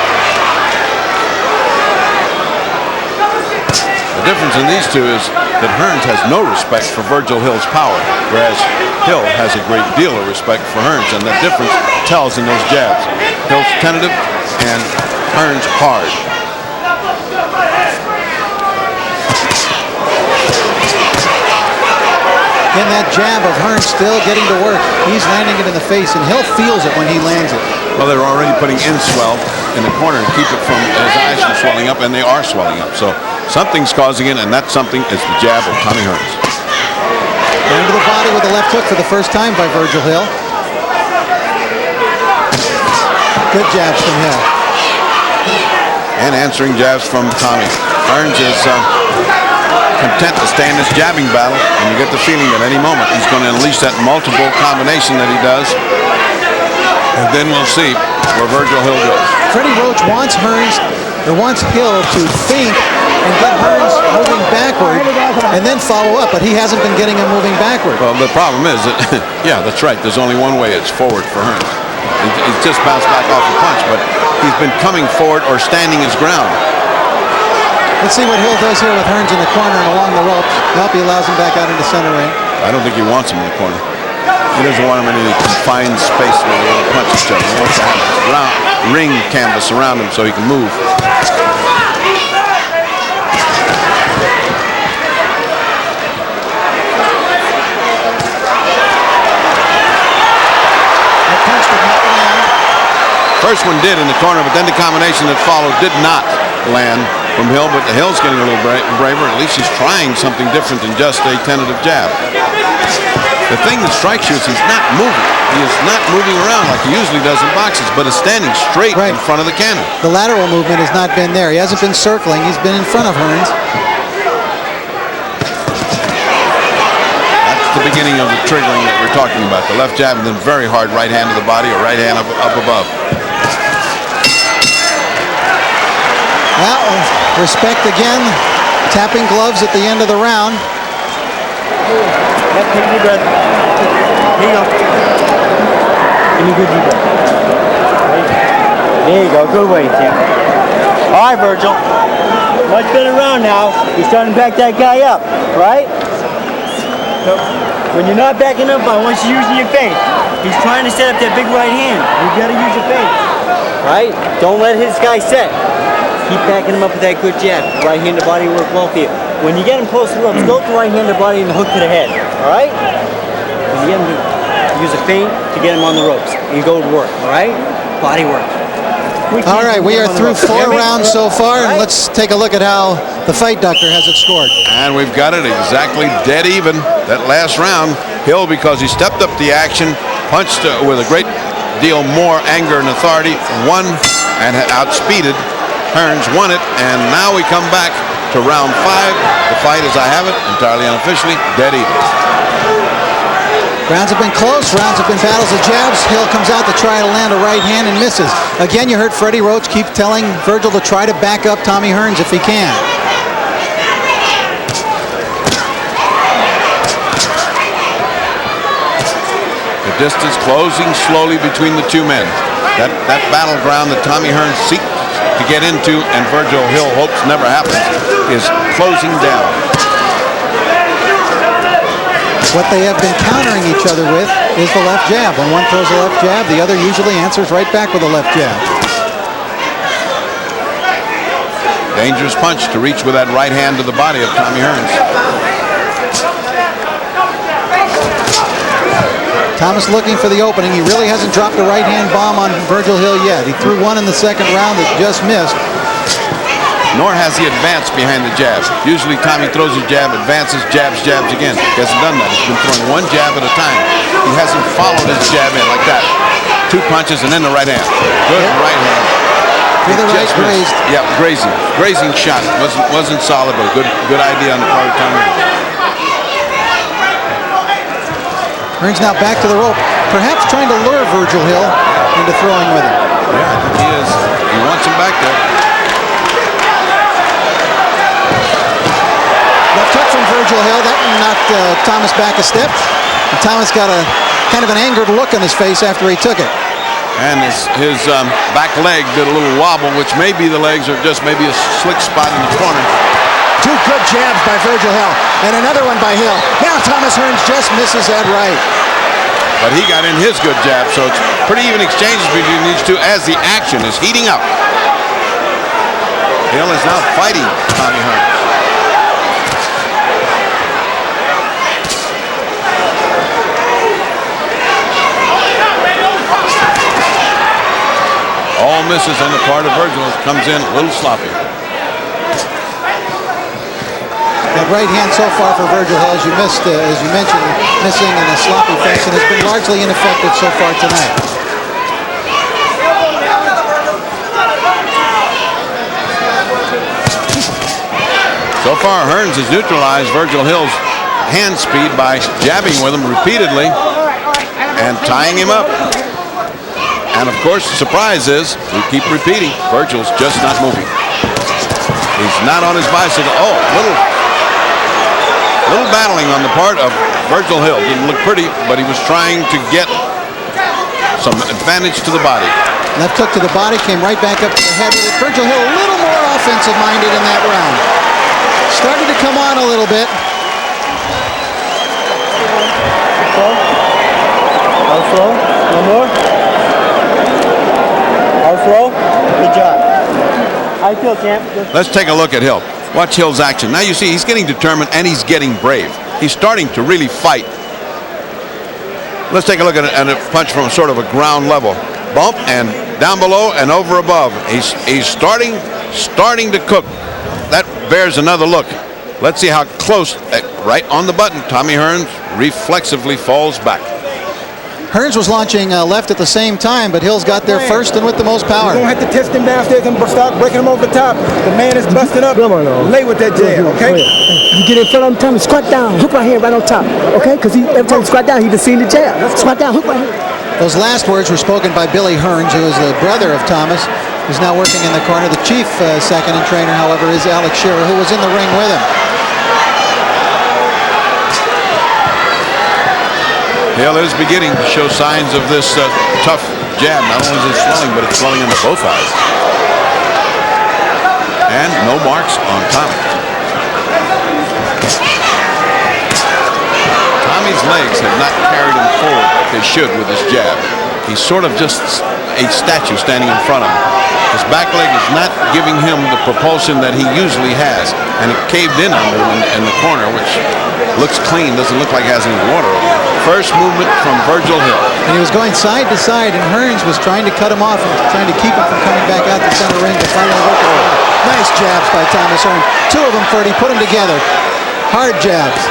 The difference in these two is that Hearns has no respect for Virgil Hill's power, whereas Hill has a great deal of respect for Hearns, and that difference tells in those jabs. Hill's tentative and Hearns hard. And that jab of Hearns still getting to work. He's landing it in the face, and Hill feels it when he lands it. Well, they're already putting in swell in the corner to keep it from his eyes from swelling up, and they are swelling up. So something's causing it, and that something is the jab of Tommy Hearns. Down to the body with a left hook for the first time by Virgil Hill. Good jabs from Hill. And answering jabs from Tommy. Hearns is content to stay in this jabbing battle, and you get the feeling that any moment he's going to unleash that multiple combination that he does, and then we'll see where Virgil Hill goes. Freddie Roach wants Hill to think and get Hearns moving backward and then follow up, but he hasn't been getting him moving backward. Well, the problem is that, yeah, that's right, there's only one way, it's forward for Hearns. He's just bounced back off the punch, but he's been coming forward or standing his ground. Let's see what Hill does here with Hearns in the corner and along the ropes. Nope, he allows him back out into center ring. I don't think he wants him in the corner. He doesn't want him in any confined space where they want to punch each other. He wants to have a ring canvas around him so he can move. That punch did not land. First one did in the corner, but then the combination that followed did not land from Hill, but Hill's getting a little braver. At least he's trying something different than just a tentative jab. The thing that strikes you is he's not moving. He is not moving around like he usually does in boxes, but is standing straight in front of the cannon. The lateral movement has not been there. He hasn't been circling. He's been in front of Hearns. That's the beginning of the triggering that we're talking about. The left jab and then very hard right hand to the body or right hand up above. Well, respect again. Tapping gloves at the end of the round. Yep, take a deep breath. Here you go. Give me a good deep breath. There you go. Good way, Tim. All right, Virgil. Much better round now. You're starting to back that guy up, right? So when you're not backing up, I want you using your face. He's trying to set up that big right hand. You got to use your face, right? Don't let his guy set. Keep backing him up with that good jab. Right hand to body work well for you. When you get him close to the ropes, go to the right hand to body and the hook to the head. All right? When you get him to use a feint to get him on the ropes, you go to work. All right? Body work. All right, we are through 4 rounds so far, and let's take a look at how the fight doctor has it scored. And we've got it exactly dead even. That last round, Hill, because he stepped up the action, punched with a great deal more anger and authority, won and outspeeded. Hearns won it, and now we come back to round 5. The fight, as I have it, entirely unofficially, dead even. Rounds have been close. Rounds have been battles of jabs. Hill comes out to try to land a right hand and misses. Again, you heard Freddie Roach keep telling Virgil to try to back up Tommy Hearns if he can. The distance closing slowly between the two men. That battleground that Tommy Hearns seeks to get into and Virgil Hill hopes never happens is closing down. What they have been countering each other with is the left jab. When one throws a left jab, the other usually answers right back with a left jab. Dangerous punch to reach with that right hand to the body of Tommy Hearns. Thomas looking for the opening. He really hasn't dropped a right-hand bomb on Virgil Hill yet. He threw one in the second round that just missed. Nor has he advanced behind the jab. Usually Tommy throws a jab, advances, jabs again. He hasn't done that. He's been throwing one jab at a time. He hasn't followed his jab in like that. 2 punches and then the right hand. Good right hand. To the right, grazed. Yeah, grazing shot. Wasn't solid, but a good idea on the part of Tommy. Hearns now back to the rope, perhaps trying to lure Virgil Hill into throwing with him. Yeah, I think he is. He wants him back there. Left hook from Virgil Hill. That one knocked Thomas back a step. And Thomas got a kind of an angered look on his face after he took it. And his back leg did a little wobble, which may be the legs or just maybe a slick spot in the corner. Two good jabs by Virgil Hill, and another one by Hill. Now Thomas Hearns just misses that right. But he got in his good jab, so it's pretty even exchanges between these two as the action is heating up. Hill is now fighting Tommy Hearns. All misses on the part of Virgil. Comes in a little sloppy. That right hand so far for Virgil Hill, as you mentioned, missing in a sloppy fashion, has been largely ineffective so far tonight. So far, Hearns has neutralized Virgil Hill's hand speed by jabbing with him repeatedly and tying him up. And of course, the surprise is, we keep repeating, Virgil's just not moving. He's not on his bicycle. Oh, little battling on the part of Virgil Hill. Didn't look pretty, but he was trying to get some advantage to the body. Left hook to the body, came right back up to the head with it. Virgil Hill a little more offensive-minded in that round. Started to come on a little bit. How slow? One more. How slow? Good job. I feel, champ. Let's take a look at Hill. Watch Hill's action. Now you see he's getting determined and he's getting brave. He's starting to really fight. Let's take a look at a punch from sort of a ground level. Bump and down below and over above. He's starting to cook. That bears another look. Let's see how close, right on the button, Tommy Hearns reflexively falls back. Hearns was launching left at the same time, but Hill's got there first and with the most power. You're going to have to test him downstairs and start breaking him over the top. The man is busting up. Lay with that jab, okay? You get in front of him, tell him squat down, hook right here, right on top, okay? Because every time you squat down, he just seen the jab. Squat down, hook right here. Those last words were spoken by Billy Hearns, who is the brother of Thomas, who's now working in the corner. The chief second and trainer, however, is Alex Shearer, who was in the ring with him. Hill is beginning to show signs of this tough jab. Not only is it swelling, but it's swelling under both eyes. And no marks on Tommy. Tommy's legs have not carried him forward like they should with this jab. He's sort of just a statue standing in front of him. His back leg is not giving him the propulsion that he usually has. And it caved in under him in the corner, which looks clean, doesn't look like it has any water over it. First movement from Virgil Hill. And he was going side to side, and Hearns was trying to cut him off and trying to keep him from coming back out the center ring to finally work it out. Nice jabs by Thomas Hearns. Two of them, Ferdy, put them together. Hard jabs.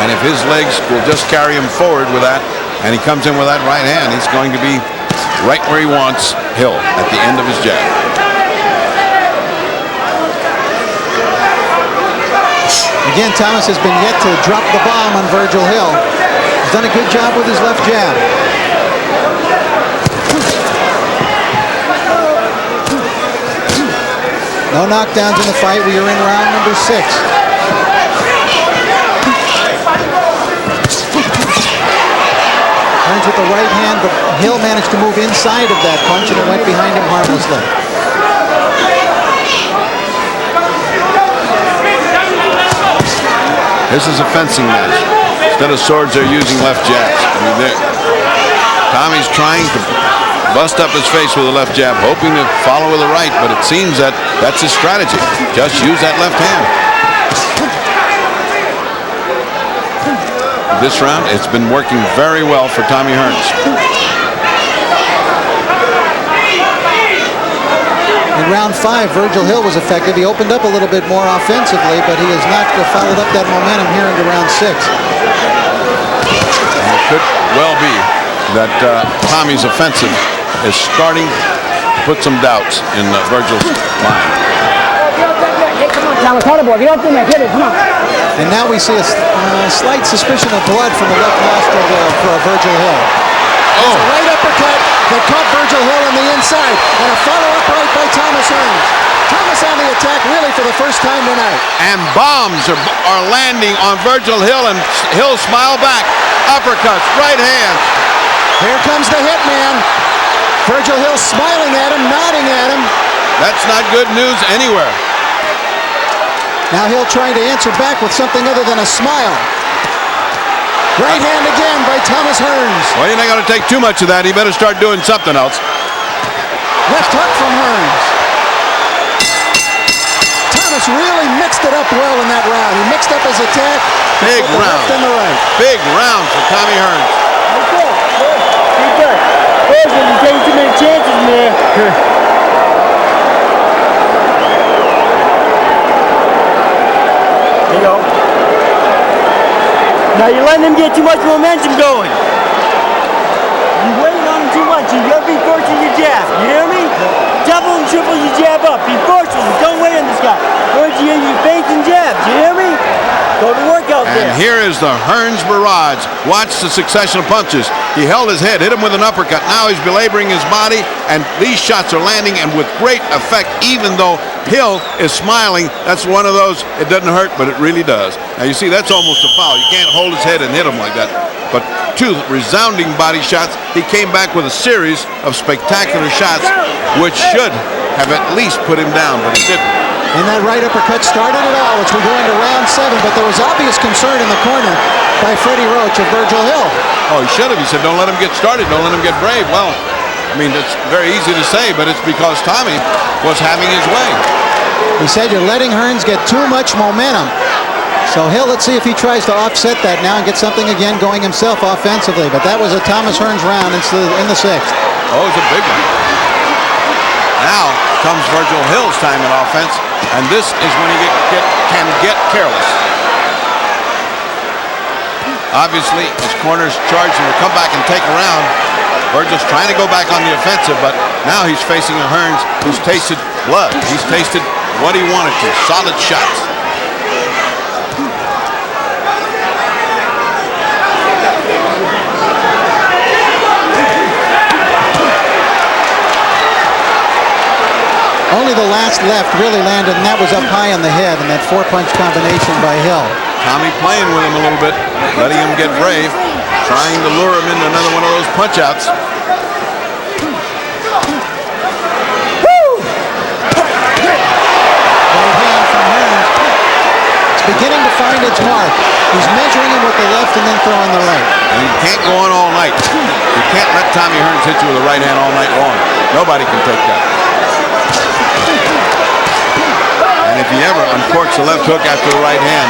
And if his legs will just carry him forward with that, and he comes in with that right hand, he's going to be right where he wants Hill at the end of his jab. Again, Thomas has been yet to drop the bomb on Virgil Hill. He's done a good job with his left jab. No knockdowns in the fight. We are in round number 6. Hearns with the right hand, but Hill managed to move inside of that punch and it went behind him harmlessly. This is a fencing match. Instead of swords, they're using left jabs. I mean, Tommy's trying to bust up his face with a left jab, hoping to follow with the right, but it seems that that's his strategy. Just use that left hand. This round, it's been working very well for Tommy Hearns. In round 5, Virgil Hill was effective. He opened up a little bit more offensively, but he has not followed up that momentum here into round 6. And it could well be that Tommy's offensive is starting to put some doubts in Virgil's mind. Hey, come on, Thomas, hold it, boy. If you don't do that, hit it, come on. And now we see a slight suspicion of blood from the left nostril there for Virgil Hill. Oh. A right uppercut that caught Virgil Hill on the inside, and a follow-up right by Thomas Hearns. Thomas on the attack really for the first time tonight. And bombs are landing on Virgil Hill, and Hill smile back. Uppercuts, right hand. Here comes the hitman. Virgil Hill smiling at him, nodding at him. That's not good news anywhere. Now Hill trying to answer back with something other than a smile. Right hand again by Thomas Hearns. Well, you're not going to take too much of that. He better start doing something else. Left hook from Hearns. Thomas really mixed it up well in that round. He mixed up his attack. Big the round. Left and the right. Big round for Tommy Hearns. Virgil, you're taking too many chances, man. There you go. Now you're letting him get too much momentum going. You're waiting on him too much. You gotta be forcing your jab. You hear me? Double and triple your jab up. Be forceful. Don't wait on this guy. Virgil, you're faking jabs. You hear me? Go to work out there. And here is the Hearns barrage. Watch the succession of punches. He held his head, hit him with an uppercut. Now he's belaboring his body, and these shots are landing and with great effect, even though Hill is smiling. That's one of those, it doesn't hurt, but it really does. Now you see, that's almost a foul. You can't hold his head and hit him like that. But two resounding body shots. He came back with a series of spectacular shots, which should have at least put him down, but it didn't. And that right uppercut started it all as we go into round 7, but there was obvious concern in the corner by Freddie Roach of Virgil Hill. Oh, he should have. He said, don't let him get started. Don't let him get brave. Well, I mean, it's very easy to say, but it's because Tommy was having his way. He said, you're letting Hearns get too much momentum. So Hill, let's see if he tries to offset that now and get something again going himself offensively. But that was a Thomas Hearns round in the 6th. Oh, it's a big one. Now comes Virgil Hill's time in offense, and this is when he can get careless. Obviously, his corner's charged him to come back and take a round. Virgil's trying to go back on the offensive, but now he's facing a Hearns who's tasted blood. He's tasted what he wanted to, solid shots. Only the last left really landed, and that was up high on the head, and that 4-punch combination by Hill. Tommy playing with him a little bit, letting him get brave, trying to lure him into another one of those punch-outs. Beginning to find its mark. He's measuring him with the left and then throwing the right. And you can't go on all night. You can't let Tommy Hearns hit you with a right hand all night long. Nobody can take that. And if he ever uncorks the left hook after the right hand,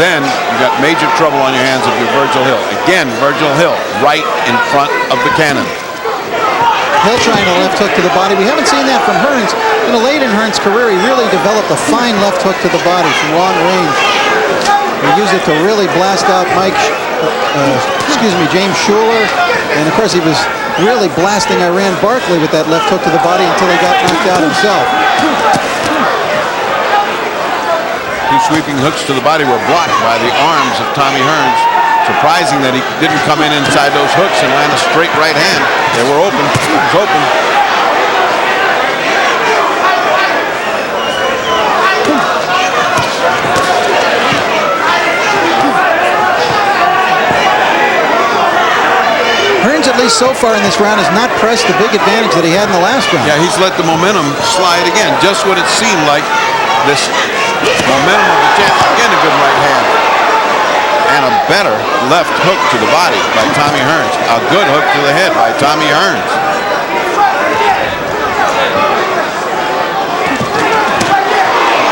then you got major trouble on your hands if you're Virgil Hill. Again, Virgil Hill right in front of the cannon. Hill trying a left hook to the body. We haven't seen that from Hearns. Late in Hearns' career, he really developed a fine left hook to the body from long range. He used it to really blast out James Schuler. And of course, he was really blasting Iran Barkley with that left hook to the body until he got knocked out himself. Two sweeping hooks to the body were blocked by the arms of Tommy Hearns. Surprising that he didn't come in inside those hooks and land a straight right hand. They were open. It was open. Hearns, at least so far in this round, has not pressed the big advantage that he had in the last round. Yeah, he's let the momentum slide again. Just what it seemed like. This momentum of the chance. Again, a good right hand. And a better left hook to the body by Tommy Hearns. A good hook to the head by Tommy Hearns.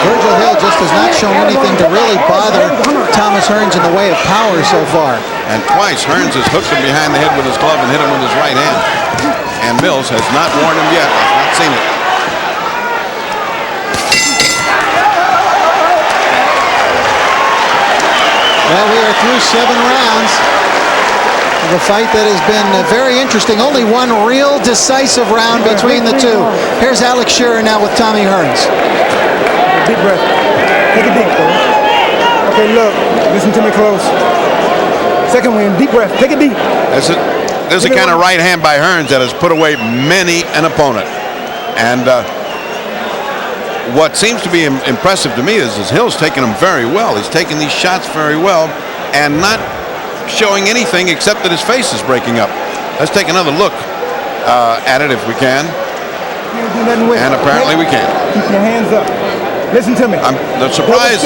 Virgil Hill just has not shown anything to really bother Thomas Hearns in the way of power so far. And twice Hearns has hooked him behind the head with his glove and hit him with his right hand. And Mills has not warned him yet. I've not seen it. Well, we are through 7 rounds of a fight that has been very interesting. Only one real decisive round between the two. Here's Alex Shearer now with Tommy Hearns. Deep breath. Take a deep breath. Okay, look. Listen to me close. Second wind. Deep breath. Take a deep. There's a kind of right hand by Hearns that has put away many an opponent. And what seems to be impressive to me is Hill's taking them very well. He's taking these shots very well and not showing anything except that his face is breaking up. Let's take another look at it if we can. Can't do nothing with and it. apparently we can. Keep your hands up. Listen to me. The surprise.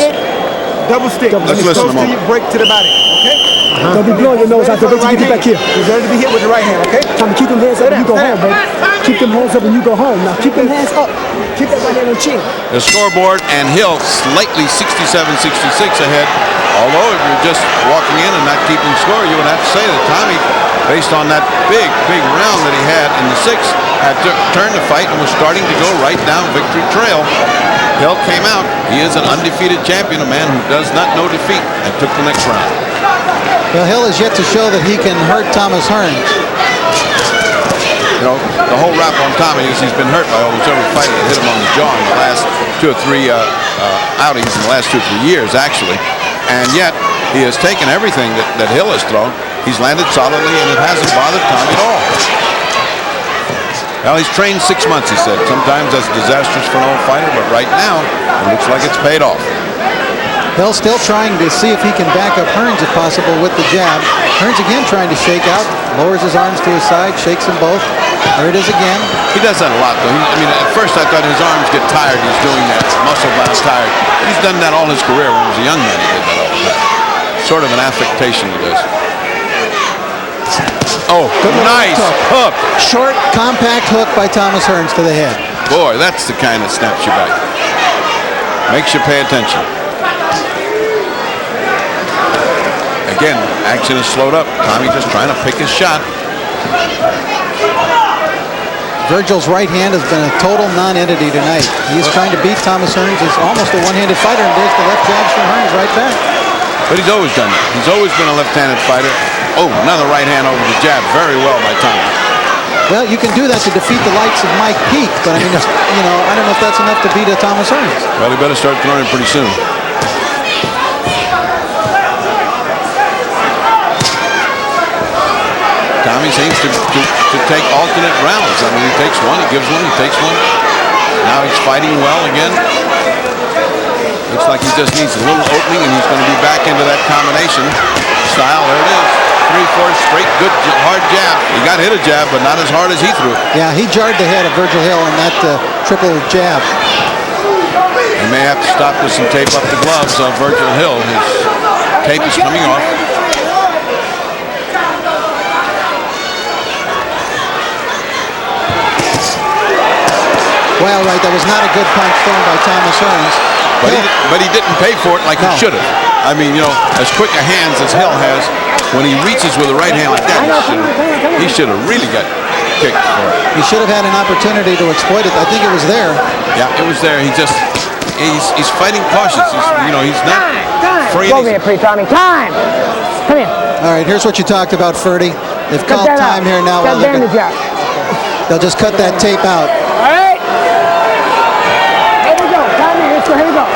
Double stick. Let's listen a moment. Break to the body, okay? Don't be blowing your nose out there. Wait till you get back here. Reserve to be hit with the right hand, okay? Time to keep them hands up and you go home, baby. Keep them hands up and you go home. Now keep them hands up. Keep that right hand on the chin. The scoreboard, and Hill slightly 67-66 ahead. Although if you're just walking in and not keeping score, you would have to say that Tommy, based on that big round that he had in the sixth, had turned the fight and was starting to go right down victory trail. Hill came out. He is an undefeated champion, a man who does not know defeat, and took the next round. Well, Hill has yet to show that he can hurt Thomas Hearns. You know, the whole rap on Tommy is he's been hurt by almost every fighter that hit him on the jaw in the last 2 or 3 outings in the last 2 or 3 years, actually. And yet, he has taken everything that Hill has thrown. He's landed solidly, and it hasn't bothered Tommy at all. Well, he's trained 6 months, he said. Sometimes that's disastrous for an old fighter, but right now, it looks like it's paid off. Hill still trying to see if he can back up Hearns if possible with the jab. Hearns again trying to shake out, lowers his arms to his side, shakes them both. There it is again. He does that a lot, though. I mean, at first I thought his arms get tired. He's doing that. Muscle bound tired. He's done that all his career. When he was a young man, he did that all the time. Sort of an affectation he does. Oh, nice hook. Short, compact hook by Thomas Hearns to the head. Boy, that's the kind that snaps you back. Makes you pay attention. Again, action is slowed up. Tommy just trying to pick his shot. Virgil's right hand has been a total non-entity tonight. He's trying to beat Thomas Hearns. He's almost a one-handed fighter, and there's the left jabs from Hearns right back. But he's always done it. He's always been a left-handed fighter. Oh, another right hand over the jab. Very well by Tommy. Well, you can do that to defeat the likes of Mike Peake, but I mean, you know, I don't know if that's enough to beat a Thomas Hearns. Well, he better start throwing him pretty soon. Tommy seems to take alternate rounds. I mean, he takes one, he gives one, he takes one. Now he's fighting well again. Looks like he just needs a little opening, and he's going to be back into that combination style. There it is. 3-4 straight, good, hard jab. He got hit a jab, but not as hard as he threw it. Yeah, he jarred the head of Virgil Hill on that triple jab. He may have to stop this and tape up the gloves on Virgil Hill. His tape is coming off. Well, right, that was not a good punch thrown by Thomas Hearns. But he didn't pay for it like he should have. I mean, you know, as quick a hands as Hill has, when he reaches with a right hand like that, he should have really got kicked for it. He should have had an opportunity to exploit it. I think it was there. Yeah, it was there. He's fighting cautious. He's not afraid. Go over here, pretty Tommy. Time! Come here. All right, here's what you talked about, Ferdy. They've called time here now. They'll just cut that tape out. All right. Here we go. Time here. Let's go. Here we go.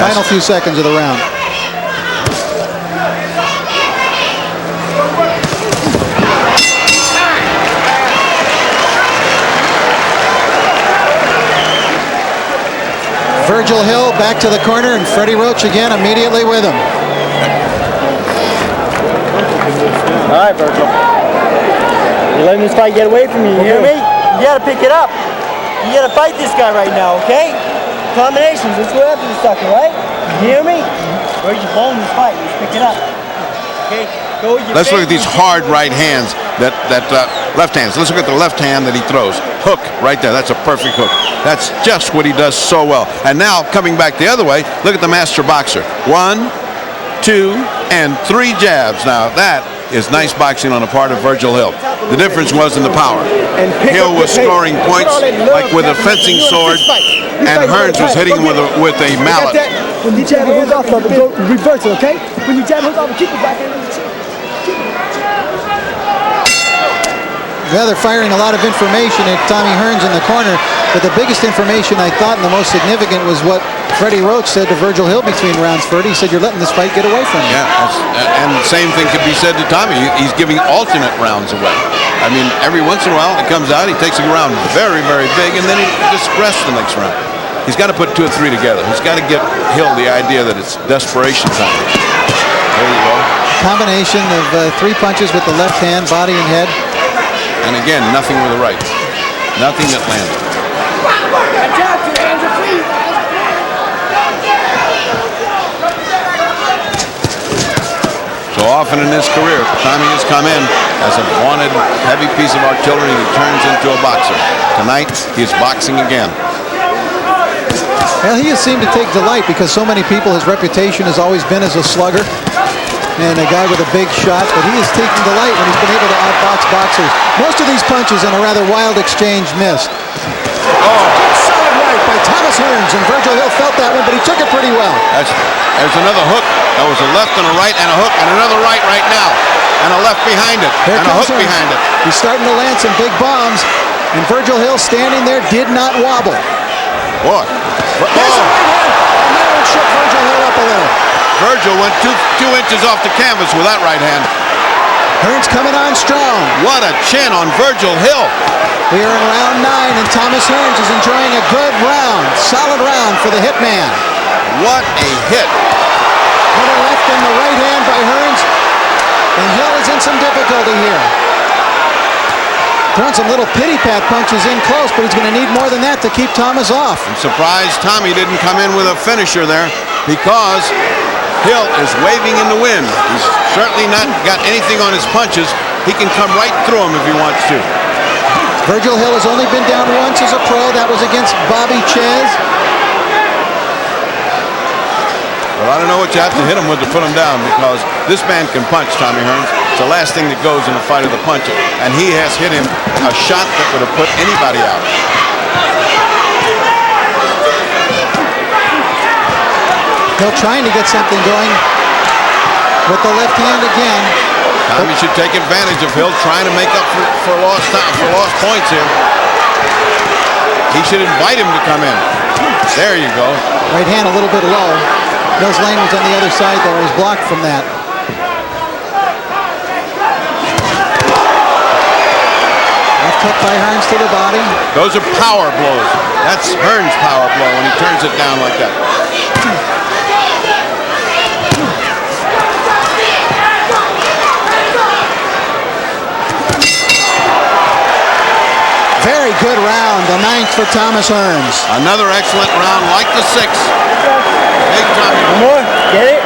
Final few seconds of the round. Virgil Hill back to the corner, and Freddie Roach again immediately with him. All right, Virgil. You're letting this fight get away from you, you hear me? You gotta pick it up. You gotta fight this guy right now, okay? Combinations, let's go after this sucker, right? You hear me? Where's your ball in this fight? Let's pick it up. Okay? Go with your Let's look at these hard right hands, left hands. Let's look at the left hand that he throws. Hook right there. That's a perfect hook. That's just what he does so well. And now coming back the other way, look at the master boxer. 1, 2, and 3 jabs. Now that is nice boxing on the part of Virgil Hill. The difference was in the power. Hill was scoring points like with a fencing sword, and Hearns was hitting him with a mallet. When you jab it off of it, go reverse it, okay? When you jab it off, keep it back in. Yeah, they're firing a lot of information at Tommy Hearns in the corner, but the biggest information I thought and the most significant was what Freddie Roach said to Virgil Hill between rounds. Freddie said, "You're letting this fight get away from you." Yeah, and the same thing could be said to Tommy. He's giving alternate rounds away. I mean, every once in a while it comes out, he takes a round very, very big, and then he just rests the next round. He's got to put 2 or 3 together. He's got to get Hill the idea that it's desperation time. There you go. Combination of 3 punches with the left hand, body and head. And again, nothing with the right. Nothing that landed. often in his career, Tommy has come in as a wanted heavy piece of artillery and he turns into a boxer. Tonight, he's boxing again. Well, he has seemed to take delight because so many people, his reputation has always been as a slugger and a guy with a big shot, but he has taken delight when he's been able to outbox boxers. Most of these punches in a rather wild exchange missed. Oh! Solid right by Thomas Hearns, and Virgil Hill felt that one, but he took it pretty well. There's another hook. That was a left and a right and a hook and another right now. And a left behind it. Here and a hook Hearns. behind it. He's starting to land some big bombs, and Virgil Hill standing there did not wobble. Boy. There's a right hand, and that one shook Virgil Hill up a little. Virgil went two inches off the canvas with that right hand. Hearns coming on strong. What a chin on Virgil Hill. We are in round 9, and Thomas Hearns is enjoying a good round. Solid round for the hitman. What a hit. With a left and the right hand by Hearns. And Hill is in some difficulty here. Throwing some little pity-pat punches in close, but he's going to need more than that to keep Thomas off. I'm surprised Tommy didn't come in with a finisher there because Hill is waving in the wind. He's certainly not got anything on his punches. He can come right through them if he wants to. Virgil Hill has only been down once as a pro. That was against Bobby Ches. Well, I don't know what you have to hit him with to put him down because this man can punch, Tommy Hearns. It's the last thing that goes in a fight of the puncher. And he has hit him a shot that would have put anybody out. Hill trying to get something going with the left hand again. Tommy should take advantage of Hill trying to make up for lost points here. He should invite him to come in. There you go. Right hand a little bit low. Hill's lane was on the other side there. He's blocked from that. Left hook by Hearns to the body. Those are power blows. That's Hearns' power blow when he turns it down like that. Very good round, the 9th for Thomas Hearns. Another excellent round like the 6th. Big Tommy. One more, get it?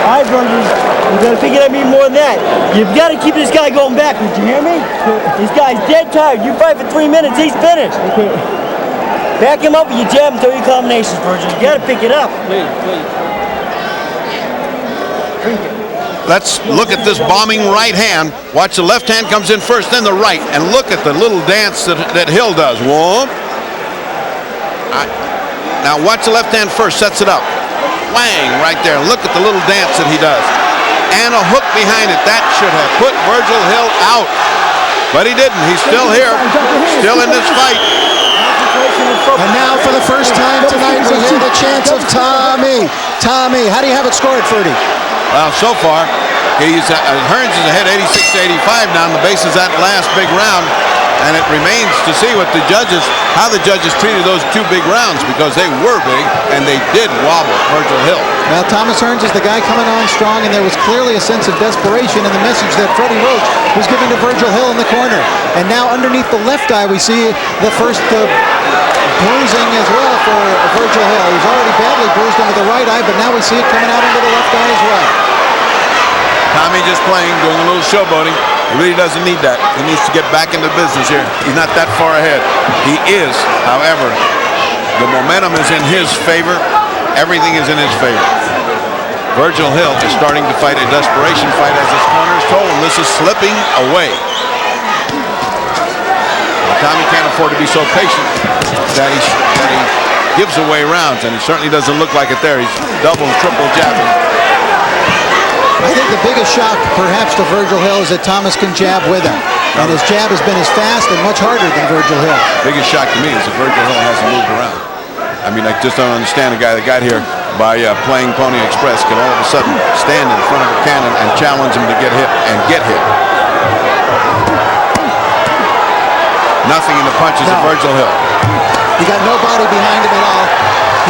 All right, Virgil, you gotta pick it up even more than that. You've got to keep this guy going backwards, you hear me? This guy's dead tired. You fight for 3 minutes, he's finished. Back him up with your jab and throw your combinations, Virgil. You gotta pick it up. Please. Let's look at this bombing right hand. Watch the left hand comes in first, then the right. And look at the little dance that Hill does. Whoa. Now watch the left hand first, sets it up. Whang, right there. Look at the little dance that he does. And a hook behind it. That should have put Virgil Hill out. But he didn't. He's still here, still in this fight. And now for the first time tonight, we hear the chants of Tommy. Tommy, how do you have it scored, Ferdy? Well, so far, Hearns is ahead 86-85 now on the basis of that last big round. And it remains to see what how the judges treated those 2 big rounds because they were big and they did wobble Virgil Hill. Now Thomas Hearns is the guy coming on strong, and there was clearly a sense of desperation in the message that Freddie Roach was giving to Virgil Hill in the corner. And now underneath the left eye, we see the first bruising as well for Virgil Hill. He's already badly bruised under the right eye, but now we see it coming out under the left eye as well. Tommy just playing, doing a little showboating. He really doesn't need that. He needs to get back into business here. He's not that far ahead. He is, however, the momentum is in his favor. Everything is in his favor. Virgil Hill is starting to fight a desperation fight as his corners told him this is slipping away. Well, Tommy can't afford to be so patient that he gives away rounds, and it certainly doesn't look like it there. He's double and triple jabbing. I think the biggest shock, perhaps, to Virgil Hill is that Thomas can jab with him. And his jab has been as fast and much harder than Virgil Hill. Biggest shock to me is that Virgil Hill hasn't moved around. I mean, I just don't understand a guy that got here by playing Pony Express can all of a sudden stand in front of a cannon and challenge him to get hit and get hit. Nothing in the punches of Virgil Hill. He got no body behind him at all.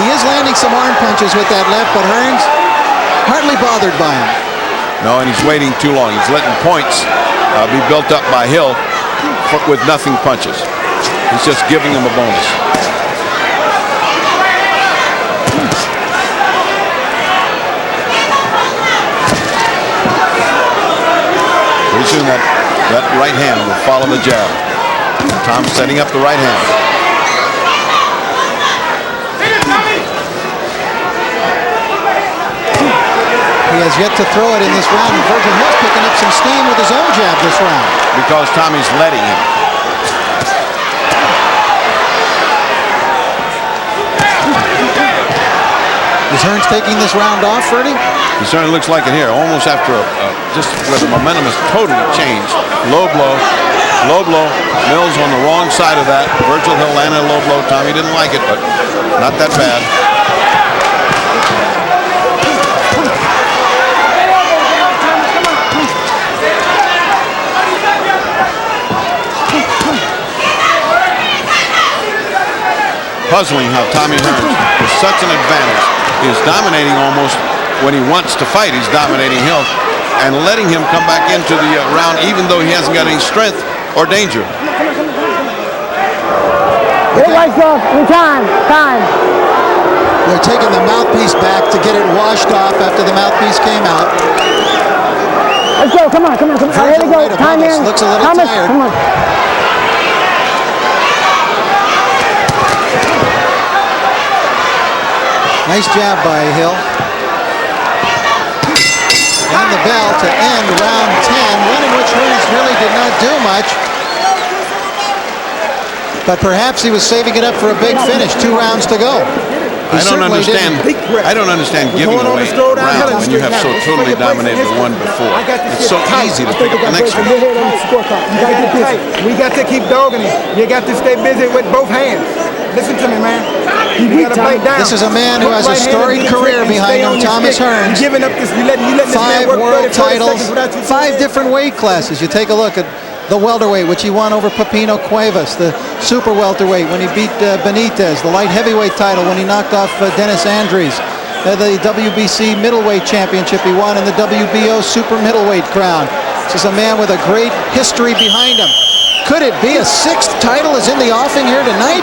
He is landing some arm punches with that left, but Hearns hardly bothered by him. No, and he's waiting too long. He's letting points be built up by Hill with nothing punches. He's just giving him a bonus. that right hand will follow the jab. Tom setting up the right hand. He has yet to throw it in this round, and Virgil Hill's picking up some steam with his own jab this round. Because Tommy's letting him. Is Hearns taking this round off, Freddie? He certainly looks like it here. Almost after just where the momentum has totally changed. Low blow. Low blow. Mills on the wrong side of that. Virgil Hill landed a low blow. Tommy didn't like it, but not that bad. Puzzling how Tommy Hearns, with such an advantage, is dominating almost when he wants to fight. He's dominating Hill and letting him come back into the round even though he hasn't got any strength or danger. Get it, White Dog. Time. They're taking the mouthpiece back to get it washed off after the mouthpiece came out. Let's go. Come on. Here we go. Right Time in. Looks a little Thomas, tired. come on. Nice jab by Hill. And the bell to end round 10, one in which Hearns really did not do much. But perhaps he was saving it up for a big finish. 2 rounds to go. I don't understand giving away rounds when you have so totally dominated the one before. It's so easy to pick up the next one. We got to keep dogging it. You got to stay busy with both hands. Listen to me, man. This is a man who has a storied career behind him, Thomas Hearns. 5 world titles, 5 different weight classes. You take a look at the welterweight, which he won over Pepino Cuevas, the super welterweight when he beat Benitez, the light heavyweight title when he knocked off Dennis Andries, the WBC middleweight championship he won, and the WBO super middleweight crown. This is a man with a great history behind him. Could it be a 6th title is in the offing here tonight?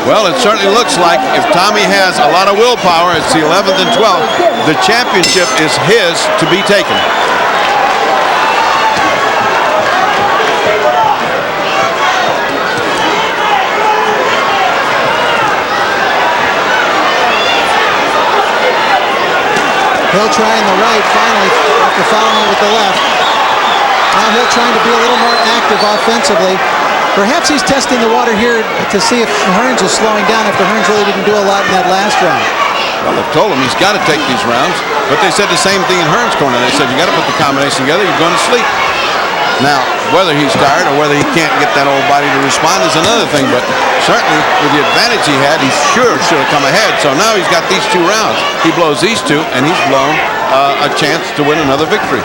Well, it certainly looks like if Tommy has a lot of willpower, it's the 11th and 12th, the championship is his to be taken. Hill trying the right finally after following it with the left. Now Hill trying to be a little more active offensively. Perhaps he's testing the water here to see if Hearns is slowing down after Hearns really didn't do a lot in that last round. Well, they've told him he's got to take these rounds, but they said the same thing in Hearns' corner. They said you got to put the combination together, you're going to sleep. Now, whether he's tired or whether he can't get that old body to respond is another thing, but certainly with the advantage he had, he sure should have come ahead. So now he's got these 2 rounds. He blows these 2, and he's blown a chance to win another victory.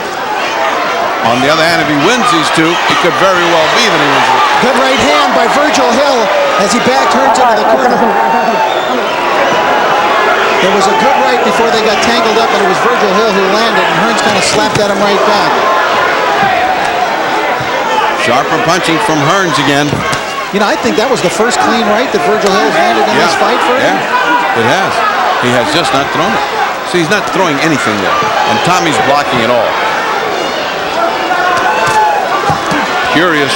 On the other hand, if he wins these 2, it could very well be that he wins it. Good right hand by Virgil Hill as he backed Hearns into the corner. There was a good right before they got tangled up, and it was Virgil Hill who landed, and Hearns kind of slapped at him right back. Sharper punching from Hearns again. You know, I think that was the first clean right that Virgil Hill has landed in this fight for him. Yeah, it has. He has just not thrown it. See, he's not throwing anything there, and Tommy's blocking it all. Curious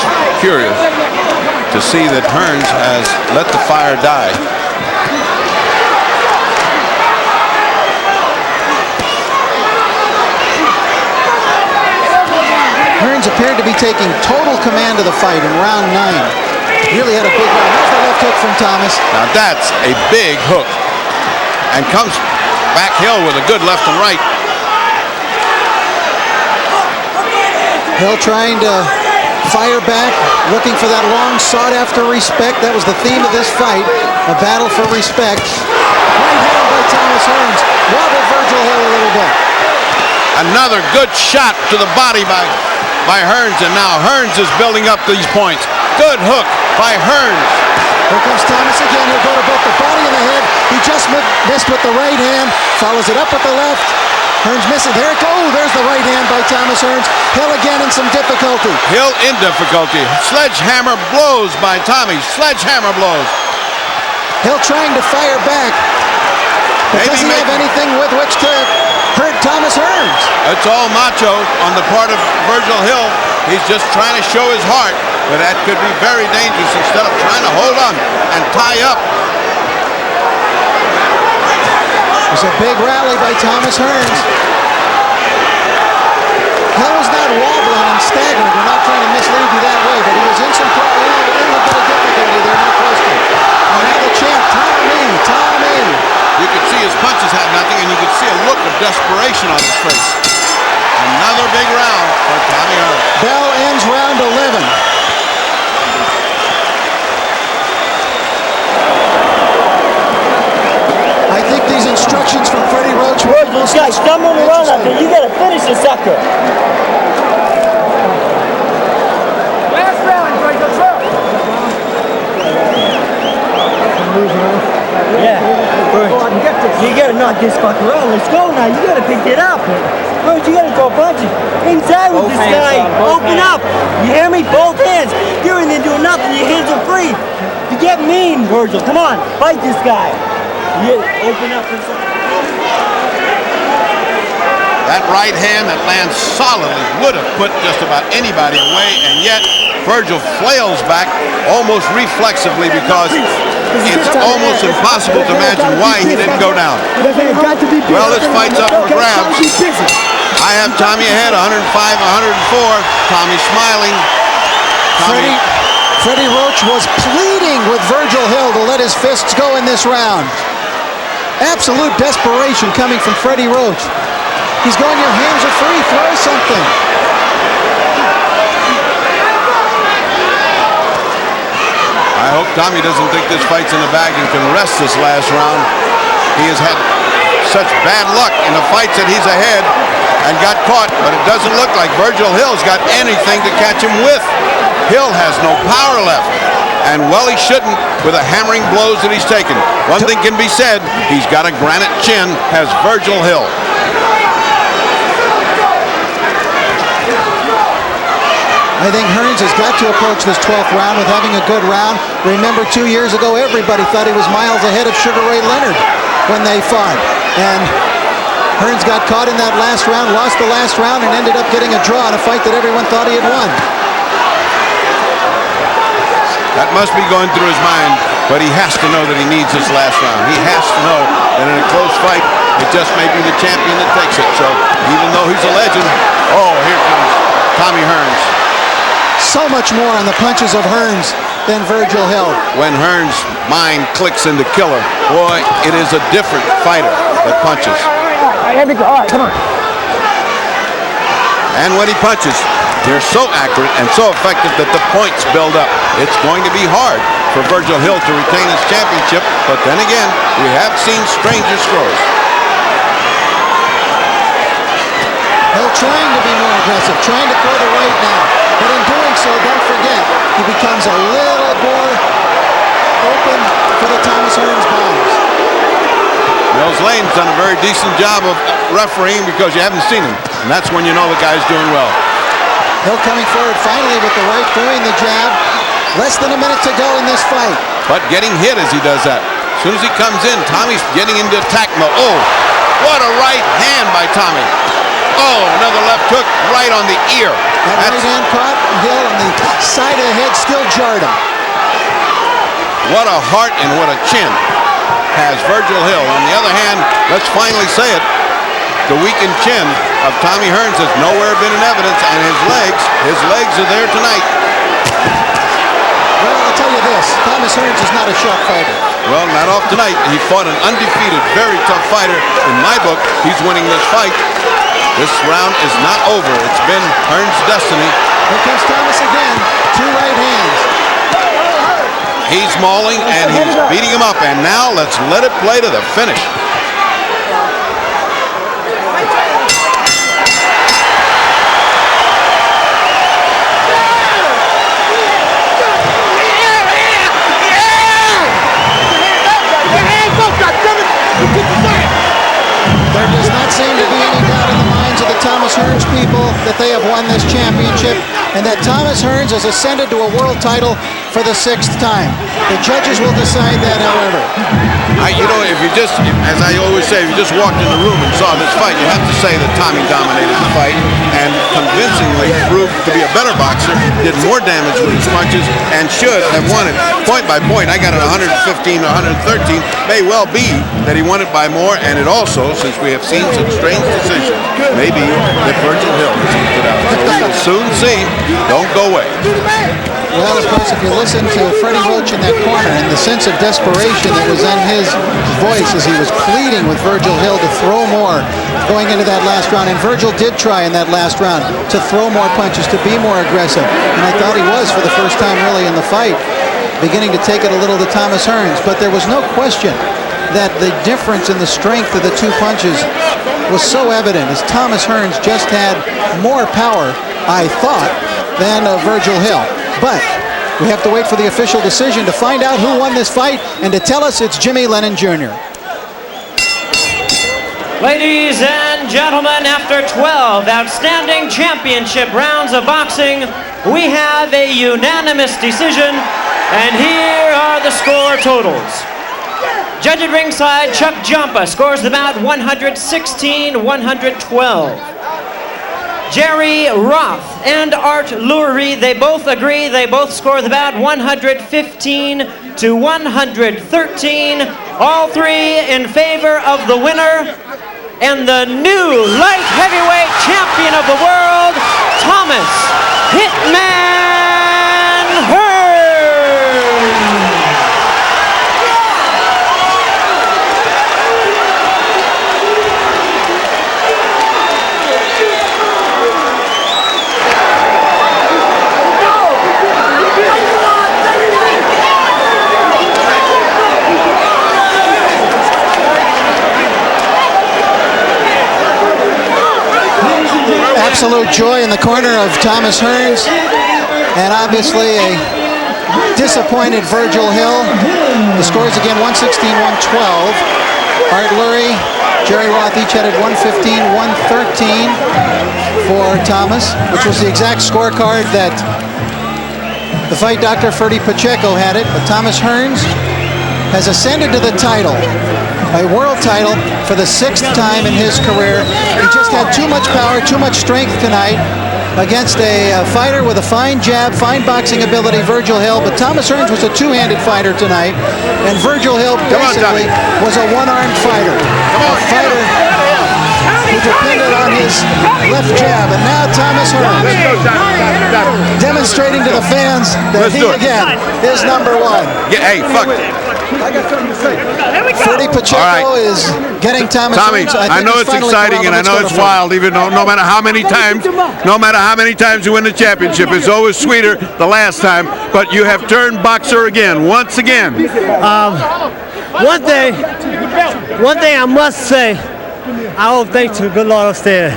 to see that Hearns has let the fire die. Hearns appeared to be taking total command of the fight in round 9. Really had a big round. There's the left hook from Thomas. Now that's a big hook. And comes back Hill with a good left and right. Hill trying to fire back, looking for that long sought-after respect. That was the theme of this fight, a battle for respect. Right hand by Thomas Hearns. Wobbled Virgil Hill a little bit. Another good shot to the body by Hearns, and now Hearns is building up these points. Good hook by Hearns. Here comes Thomas again. He'll go to both the body and the head. He just missed with the right hand, follows it up with the left. Hearns misses. There it goes. Oh, there's the right hand by Thomas Hearns. Hill again in some difficulty. Hill in difficulty. Sledgehammer blows by Tommy. Sledgehammer blows. Hill trying to fire back. But does he have anything with which to hurt Thomas Hearns? Hearns. It's all macho on the part of Virgil Hill. He's just trying to show his heart, but that could be very dangerous instead of trying to hold on and tie up. It's a big rally by Thomas Hearns. Hill was not wobbling and staggering. We're not trying to mislead you that way, but he was in some little bit of difficulty there, no question. And now the champ, Tommy. You could see his punches had nothing, and you could see a look of desperation on his face. Another big round for Tommy Hearns. Bell ends round 11. I think these instructions from Freddie Roach were the most guys stumbling around out there. You gotta finish the sucker. Last round, Virgil. Yeah. You gotta knock this fucker out. Let's go now. You gotta pick it up. First, you gotta throw punches. Inside with this guy. Open up. You hear me? Both hands. You're in there doing nothing. Your hands are free. You get mean, Virgil. Come on. Fight this guy. Yeah, open up inside. That right hand that lands solidly would have put just about anybody away, and yet Virgil flails back almost reflexively because it's almost impossible to imagine why he didn't go down. Well, this fight's up for grabs. I have Tommy ahead, 105, 104. Tommy smiling. Freddie Roach was pleading with Virgil Hill to let his fists go in this round. Absolute desperation coming from Freddie Roach. He's going, your hands are free, throw something. I hope Tommy doesn't think this fight's in the bag and can rest this last round. He has had such bad luck in the fights that he's ahead and got caught, but it doesn't look like Virgil Hill's got anything to catch him with. Hill has no power left, and well, he shouldn't with the hammering blows that he's taken. One thing can be said, he's got a granite chin, has Virgil Hill. I think Hearns has got to approach this 12th round with having a good round. Remember 2 years ago, everybody thought he was miles ahead of Sugar Ray Leonard when they fought. And Hearns got caught in that last round, lost the last round, and ended up getting a draw in a fight that everyone thought he had won. That must be going through his mind, but he has to know that he needs this last round. He has to know that in a close fight, it just may be the champion that takes it. So even though he's a legend, oh, here comes Tommy Hearns. So much more on the punches of Hearns than Virgil Hill. When Hearns' mind clicks into killer, boy, it is a different fighter that punches. All right, come on. And when he punches, they're so accurate and so effective that the points build up. It's going to be hard for Virgil Hill to retain his championship, but then again, we have seen stranger scores. Hill trying to be more aggressive, trying to throw the right now. But in doing so, don't forget, he becomes a little more open for the Thomas Hearns bombs. Mills Lane's done a very decent job of refereeing because you haven't seen him, and that's when you know the guy's doing well. Hill coming forward finally with the right, throwing the jab. Less than a minute to go in this fight. But getting hit as he does that. As soon as he comes in, Tommy's getting into attack mode. Oh, what a right hand by Tommy. Oh, another left hook right on the ear. That right hand caught Hill on the side of the head, still jarred him. What a heart and what a chin has Virgil Hill. On the other hand, let's finally say it, the weakened chin of Tommy Hearns has nowhere been in evidence, and his legs are there tonight. Well, I'll tell you this, Thomas Hearns is not a sharp fighter. Well, not off tonight. He fought an undefeated, very tough fighter. In my book, he's winning this fight. This round is not over. It's been Hearns' destiny. Here comes Thomas again. Two right hands. He's mauling and he's beating him up. And now let's let it play to the finish. There does not seem to be any doubt in the minds of the Thomas Hearns people that they have won this championship and that Thomas Hearns has ascended to a world title for the 6th time. The judges will decide that, however. If you just, as I always say, if you just walked in the room and saw this fight, you have to say that Tommy dominated the fight and convincingly proved to be a better boxer, did more damage with his punches, and should have won it point by point. I got it 115 to 113. May well be that he won it by more, and it also, since we have seen some strange decisions, maybe that Virgil Hill has kicked it out. So we will soon see. Don't go away. Well, of course, if you listen to Freddie Roach in that corner and the sense of desperation that was in his voice as he was pleading with Virgil Hill to throw more going into that last round, and Virgil did try in that last round to throw more punches, to be more aggressive, and I thought he was for the first time really in the fight, beginning to take it a little to Thomas Hearns, but there was no question that the difference in the strength of the two punches was so evident as Thomas Hearns just had more power, I thought, than Virgil Hill. But we have to wait for the official decision to find out who won this fight, and to tell us it's Jimmy Lennon Jr. Ladies and gentlemen, after 12 outstanding championship rounds of boxing, we have a unanimous decision, and here are the score totals. Judge at ringside, Chuck Giampa, scores the bout 116-112. Jerry Roth and Art Lurie, they both agree, they both score the bout 115-113. All three in favor of the winner and the new light heavyweight champion of the world, Thomas Hitman Hearns. Absolute joy in the corner of Thomas Hearns, and obviously a disappointed Virgil Hill. The scores again 116-112. Art Lurie, Jerry Roth each had it 115-113 for Thomas, which was the exact scorecard that the fight Dr. Ferdy Pacheco had it. But Thomas Hearns has ascended to the title, a world title, for the 6th time in his career. He just had too much power, too much strength tonight against a fighter with a fine jab, fine boxing ability, Virgil Hill. But Thomas Hearns was a two-handed fighter tonight, and Virgil Hill basically was a one-armed fighter. A fighter who depended on his left jab. And now Thomas Hearns demonstrating to the fans that he again is number one. Yeah, hey, fuck. I got something to say. Ferdy Pacheco is getting Thomas Tommy, Hearns. I know it's exciting and I know it's wild, even though no matter how many times you win the championship, it's always sweeter the last time. But you have turned boxer again, once again. One thing I must say, I owe thanks to the good Lord upstairs.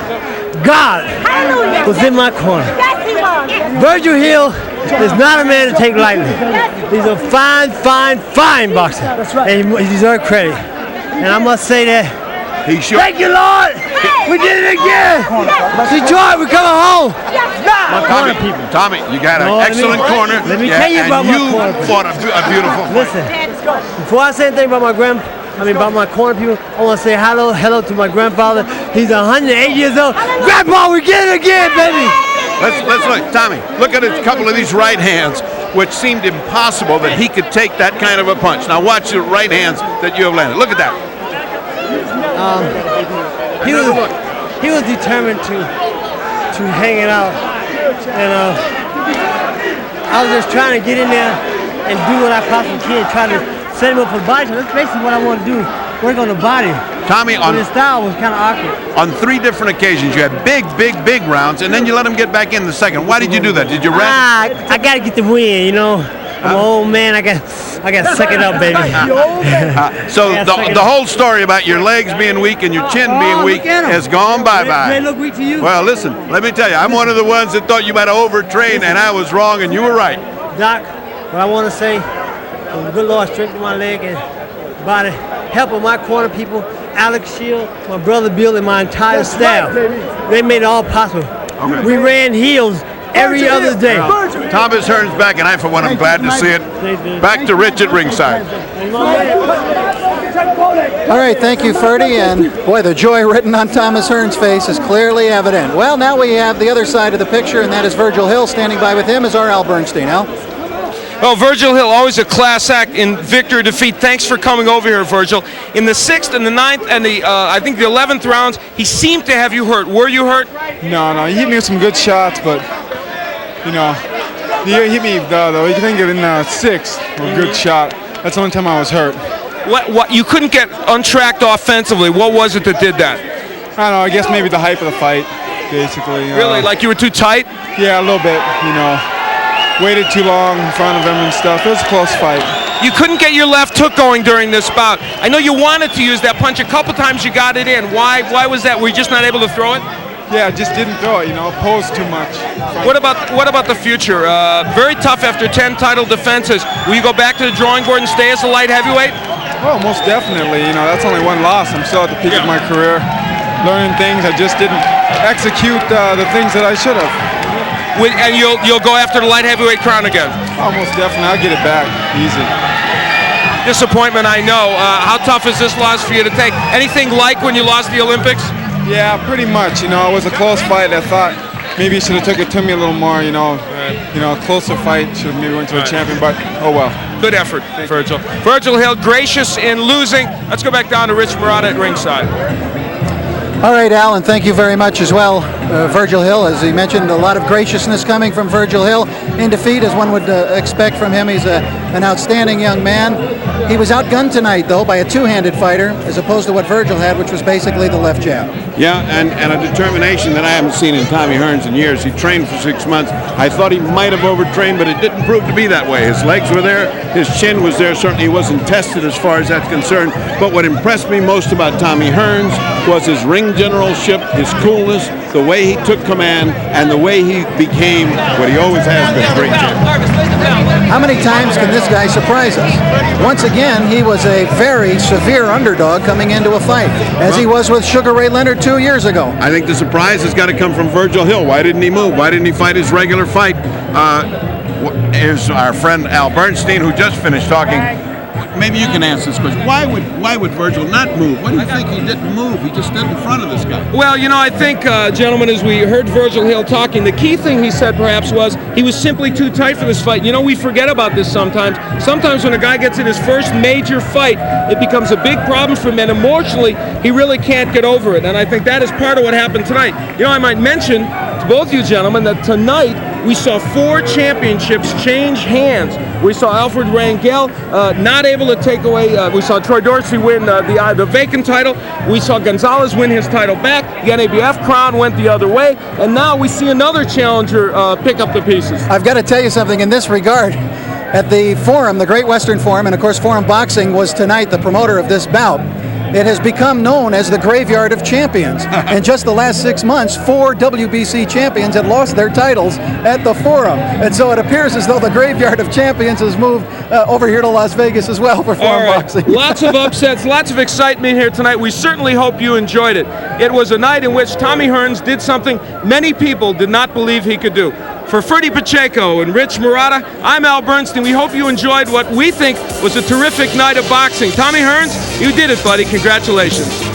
God was in my corner. Virgil Hill is not a man to take lightly. He's a fine boxer. And he deserves credit. And I must say that. Thank you, Lord. We did it again. Detroit, we're coming home. Tommy, you got an excellent corner. Let me tell you about my corner. You fought a beautiful fight. Listen, before I say anything about about my corner people, I want to say hello to my grandfather. He's 108 years old. Grandpa, we get it again, baby. Let's look, Tommy. Look at a couple of these right hands, which seemed impossible that he could take that kind of a punch. Now watch the right hands that you have landed. Look at that. He was determined to hang it out, and I was just trying to get in there and do what I possibly can, try to set him up for the body. That's basically what I want to do. Work on the body. Tommy, his style was kind of awkward. On 3 different occasions, you had big rounds, and then you let him get back in the second. Why did you do that? Did you rest? I got to get the win, you know. I'm an old man. I got to suck it up, baby. So the whole story about your legs being weak and your chin being weak has gone bye-bye. They look weak to you. Well, listen, let me tell you, I'm one of the ones that thought you might have overtrained, and I was wrong, and you were right. Doc, what I want to say, the good Lord strengthened my leg and body, helping my corner people, Alex Shield, my brother Bill, and my entire staff. They made it all possible. Okay. We ran heels every other day. Thomas Hearns back, and I, for one, am glad to see it. Back to Rich at ringside. All right, thank you, Ferdy. And boy, the joy written on Thomas Hearns' face is clearly evident. Well, now we have the other side of the picture, and that is Virgil Hill. Standing by with him is our Al Bernstein. Al? Well, Virgil Hill, always a class act in victory or defeat. Thanks for coming over here, Virgil. In the 6th and the 9th and the I think the 11th rounds, he seemed to have you hurt. Were you hurt? No, he hit me with some good shots, but, you know, he hit me, though. He couldn't get in 6th, a good shot. That's the only time I was hurt. What you couldn't get untracked offensively. What was it that did that? I don't know, I guess maybe the hype of the fight, basically. Really? Like you were too tight? Yeah, a little bit, you know. Waited too long in front of him and stuff. It was a close fight. You couldn't get your left hook going during this bout. I know you wanted to use that punch. A couple times you got it in. Why was that? Were you just not able to throw it? Yeah, just didn't throw it, you know, posed too much. What about the future? Very tough after 10 title defenses. Will you go back to the drawing board and stay as a light heavyweight? Oh, most definitely. You know, that's only one loss. I'm still at the peak of my career. Learning things. I just didn't execute the things that I should have. And you'll go after the light heavyweight crown again? Almost definitely. I'll get it back. Easy. Disappointment, I know. How tough is this loss for you to take? Anything like when you lost the Olympics? Yeah, pretty much. You know, it was a close fight. I thought maybe he should have took it to me a little more. You know, closer fight. Should have maybe went to a champion, but oh well. Good effort, Virgil. Virgil Hill, gracious in losing. Let's go back down to Rich Murata at ringside. All right, Alan, thank you very much as well. Virgil Hill, as he mentioned, a lot of graciousness coming from Virgil Hill in defeat, as one would expect from him. He's an outstanding young man. He was outgunned tonight, though, by a two-handed fighter, as opposed to what Virgil had, which was basically the left jab. Yeah, and a determination that I haven't seen in Tommy Hearns in years. He trained for 6 months. I thought he might have overtrained, but it didn't prove to be that way. His legs were there, his chin was there. Certainly he wasn't tested as far as that's concerned. But what impressed me most about Tommy Hearns was his ring generalship, his coolness, the way he took command, and the way he became what he always has been, a great champion. How many times can this guy surprise us? Once again, he was a very severe underdog coming into a fight, as he was with Sugar Ray Leonard 2 years ago. I think the surprise has got to come from Virgil Hill. Why didn't he move? Why didn't he fight his regular fight? Here's our friend Al Bernstein, who just finished talking. Maybe you can answer this question. Why would Virgil not move? What do you think he didn't move? He just stood in front of this guy. Well, you know, I think, gentlemen, as we heard Virgil Hill talking, the key thing he said perhaps was he was simply too tight for this fight. You know, we forget about this sometimes. Sometimes when a guy gets in his first major fight, it becomes a big problem for him, and emotionally, he really can't get over it. And I think that is part of what happened tonight. You know, I might mention to both you gentlemen that tonight we saw 4 championships change hands. We saw Alfred Rangel not able to take away, we saw Troy Dorsey win the vacant title. We saw Gonzalez win his title back. The NABF crown went the other way. And now we see another challenger pick up the pieces. I've got to tell you something in this regard. At the Forum, the Great Western Forum, and of course Forum Boxing was tonight the promoter of this bout, it has become known as the graveyard of champions. In just the last 6 months, 4 WBC champions had lost their titles at the Forum. And so it appears as though the graveyard of champions has moved over here to Las Vegas as well for Forum Boxing. Lots of upsets, lots of excitement here tonight. We certainly hope you enjoyed it. It was a night in which Tommy Hearns did something many people did not believe he could do. For Freddie Pacheco and Rich Murata, I'm Al Bernstein. We hope you enjoyed what we think was a terrific night of boxing. Tommy Hearns, you did it, buddy. Congratulations.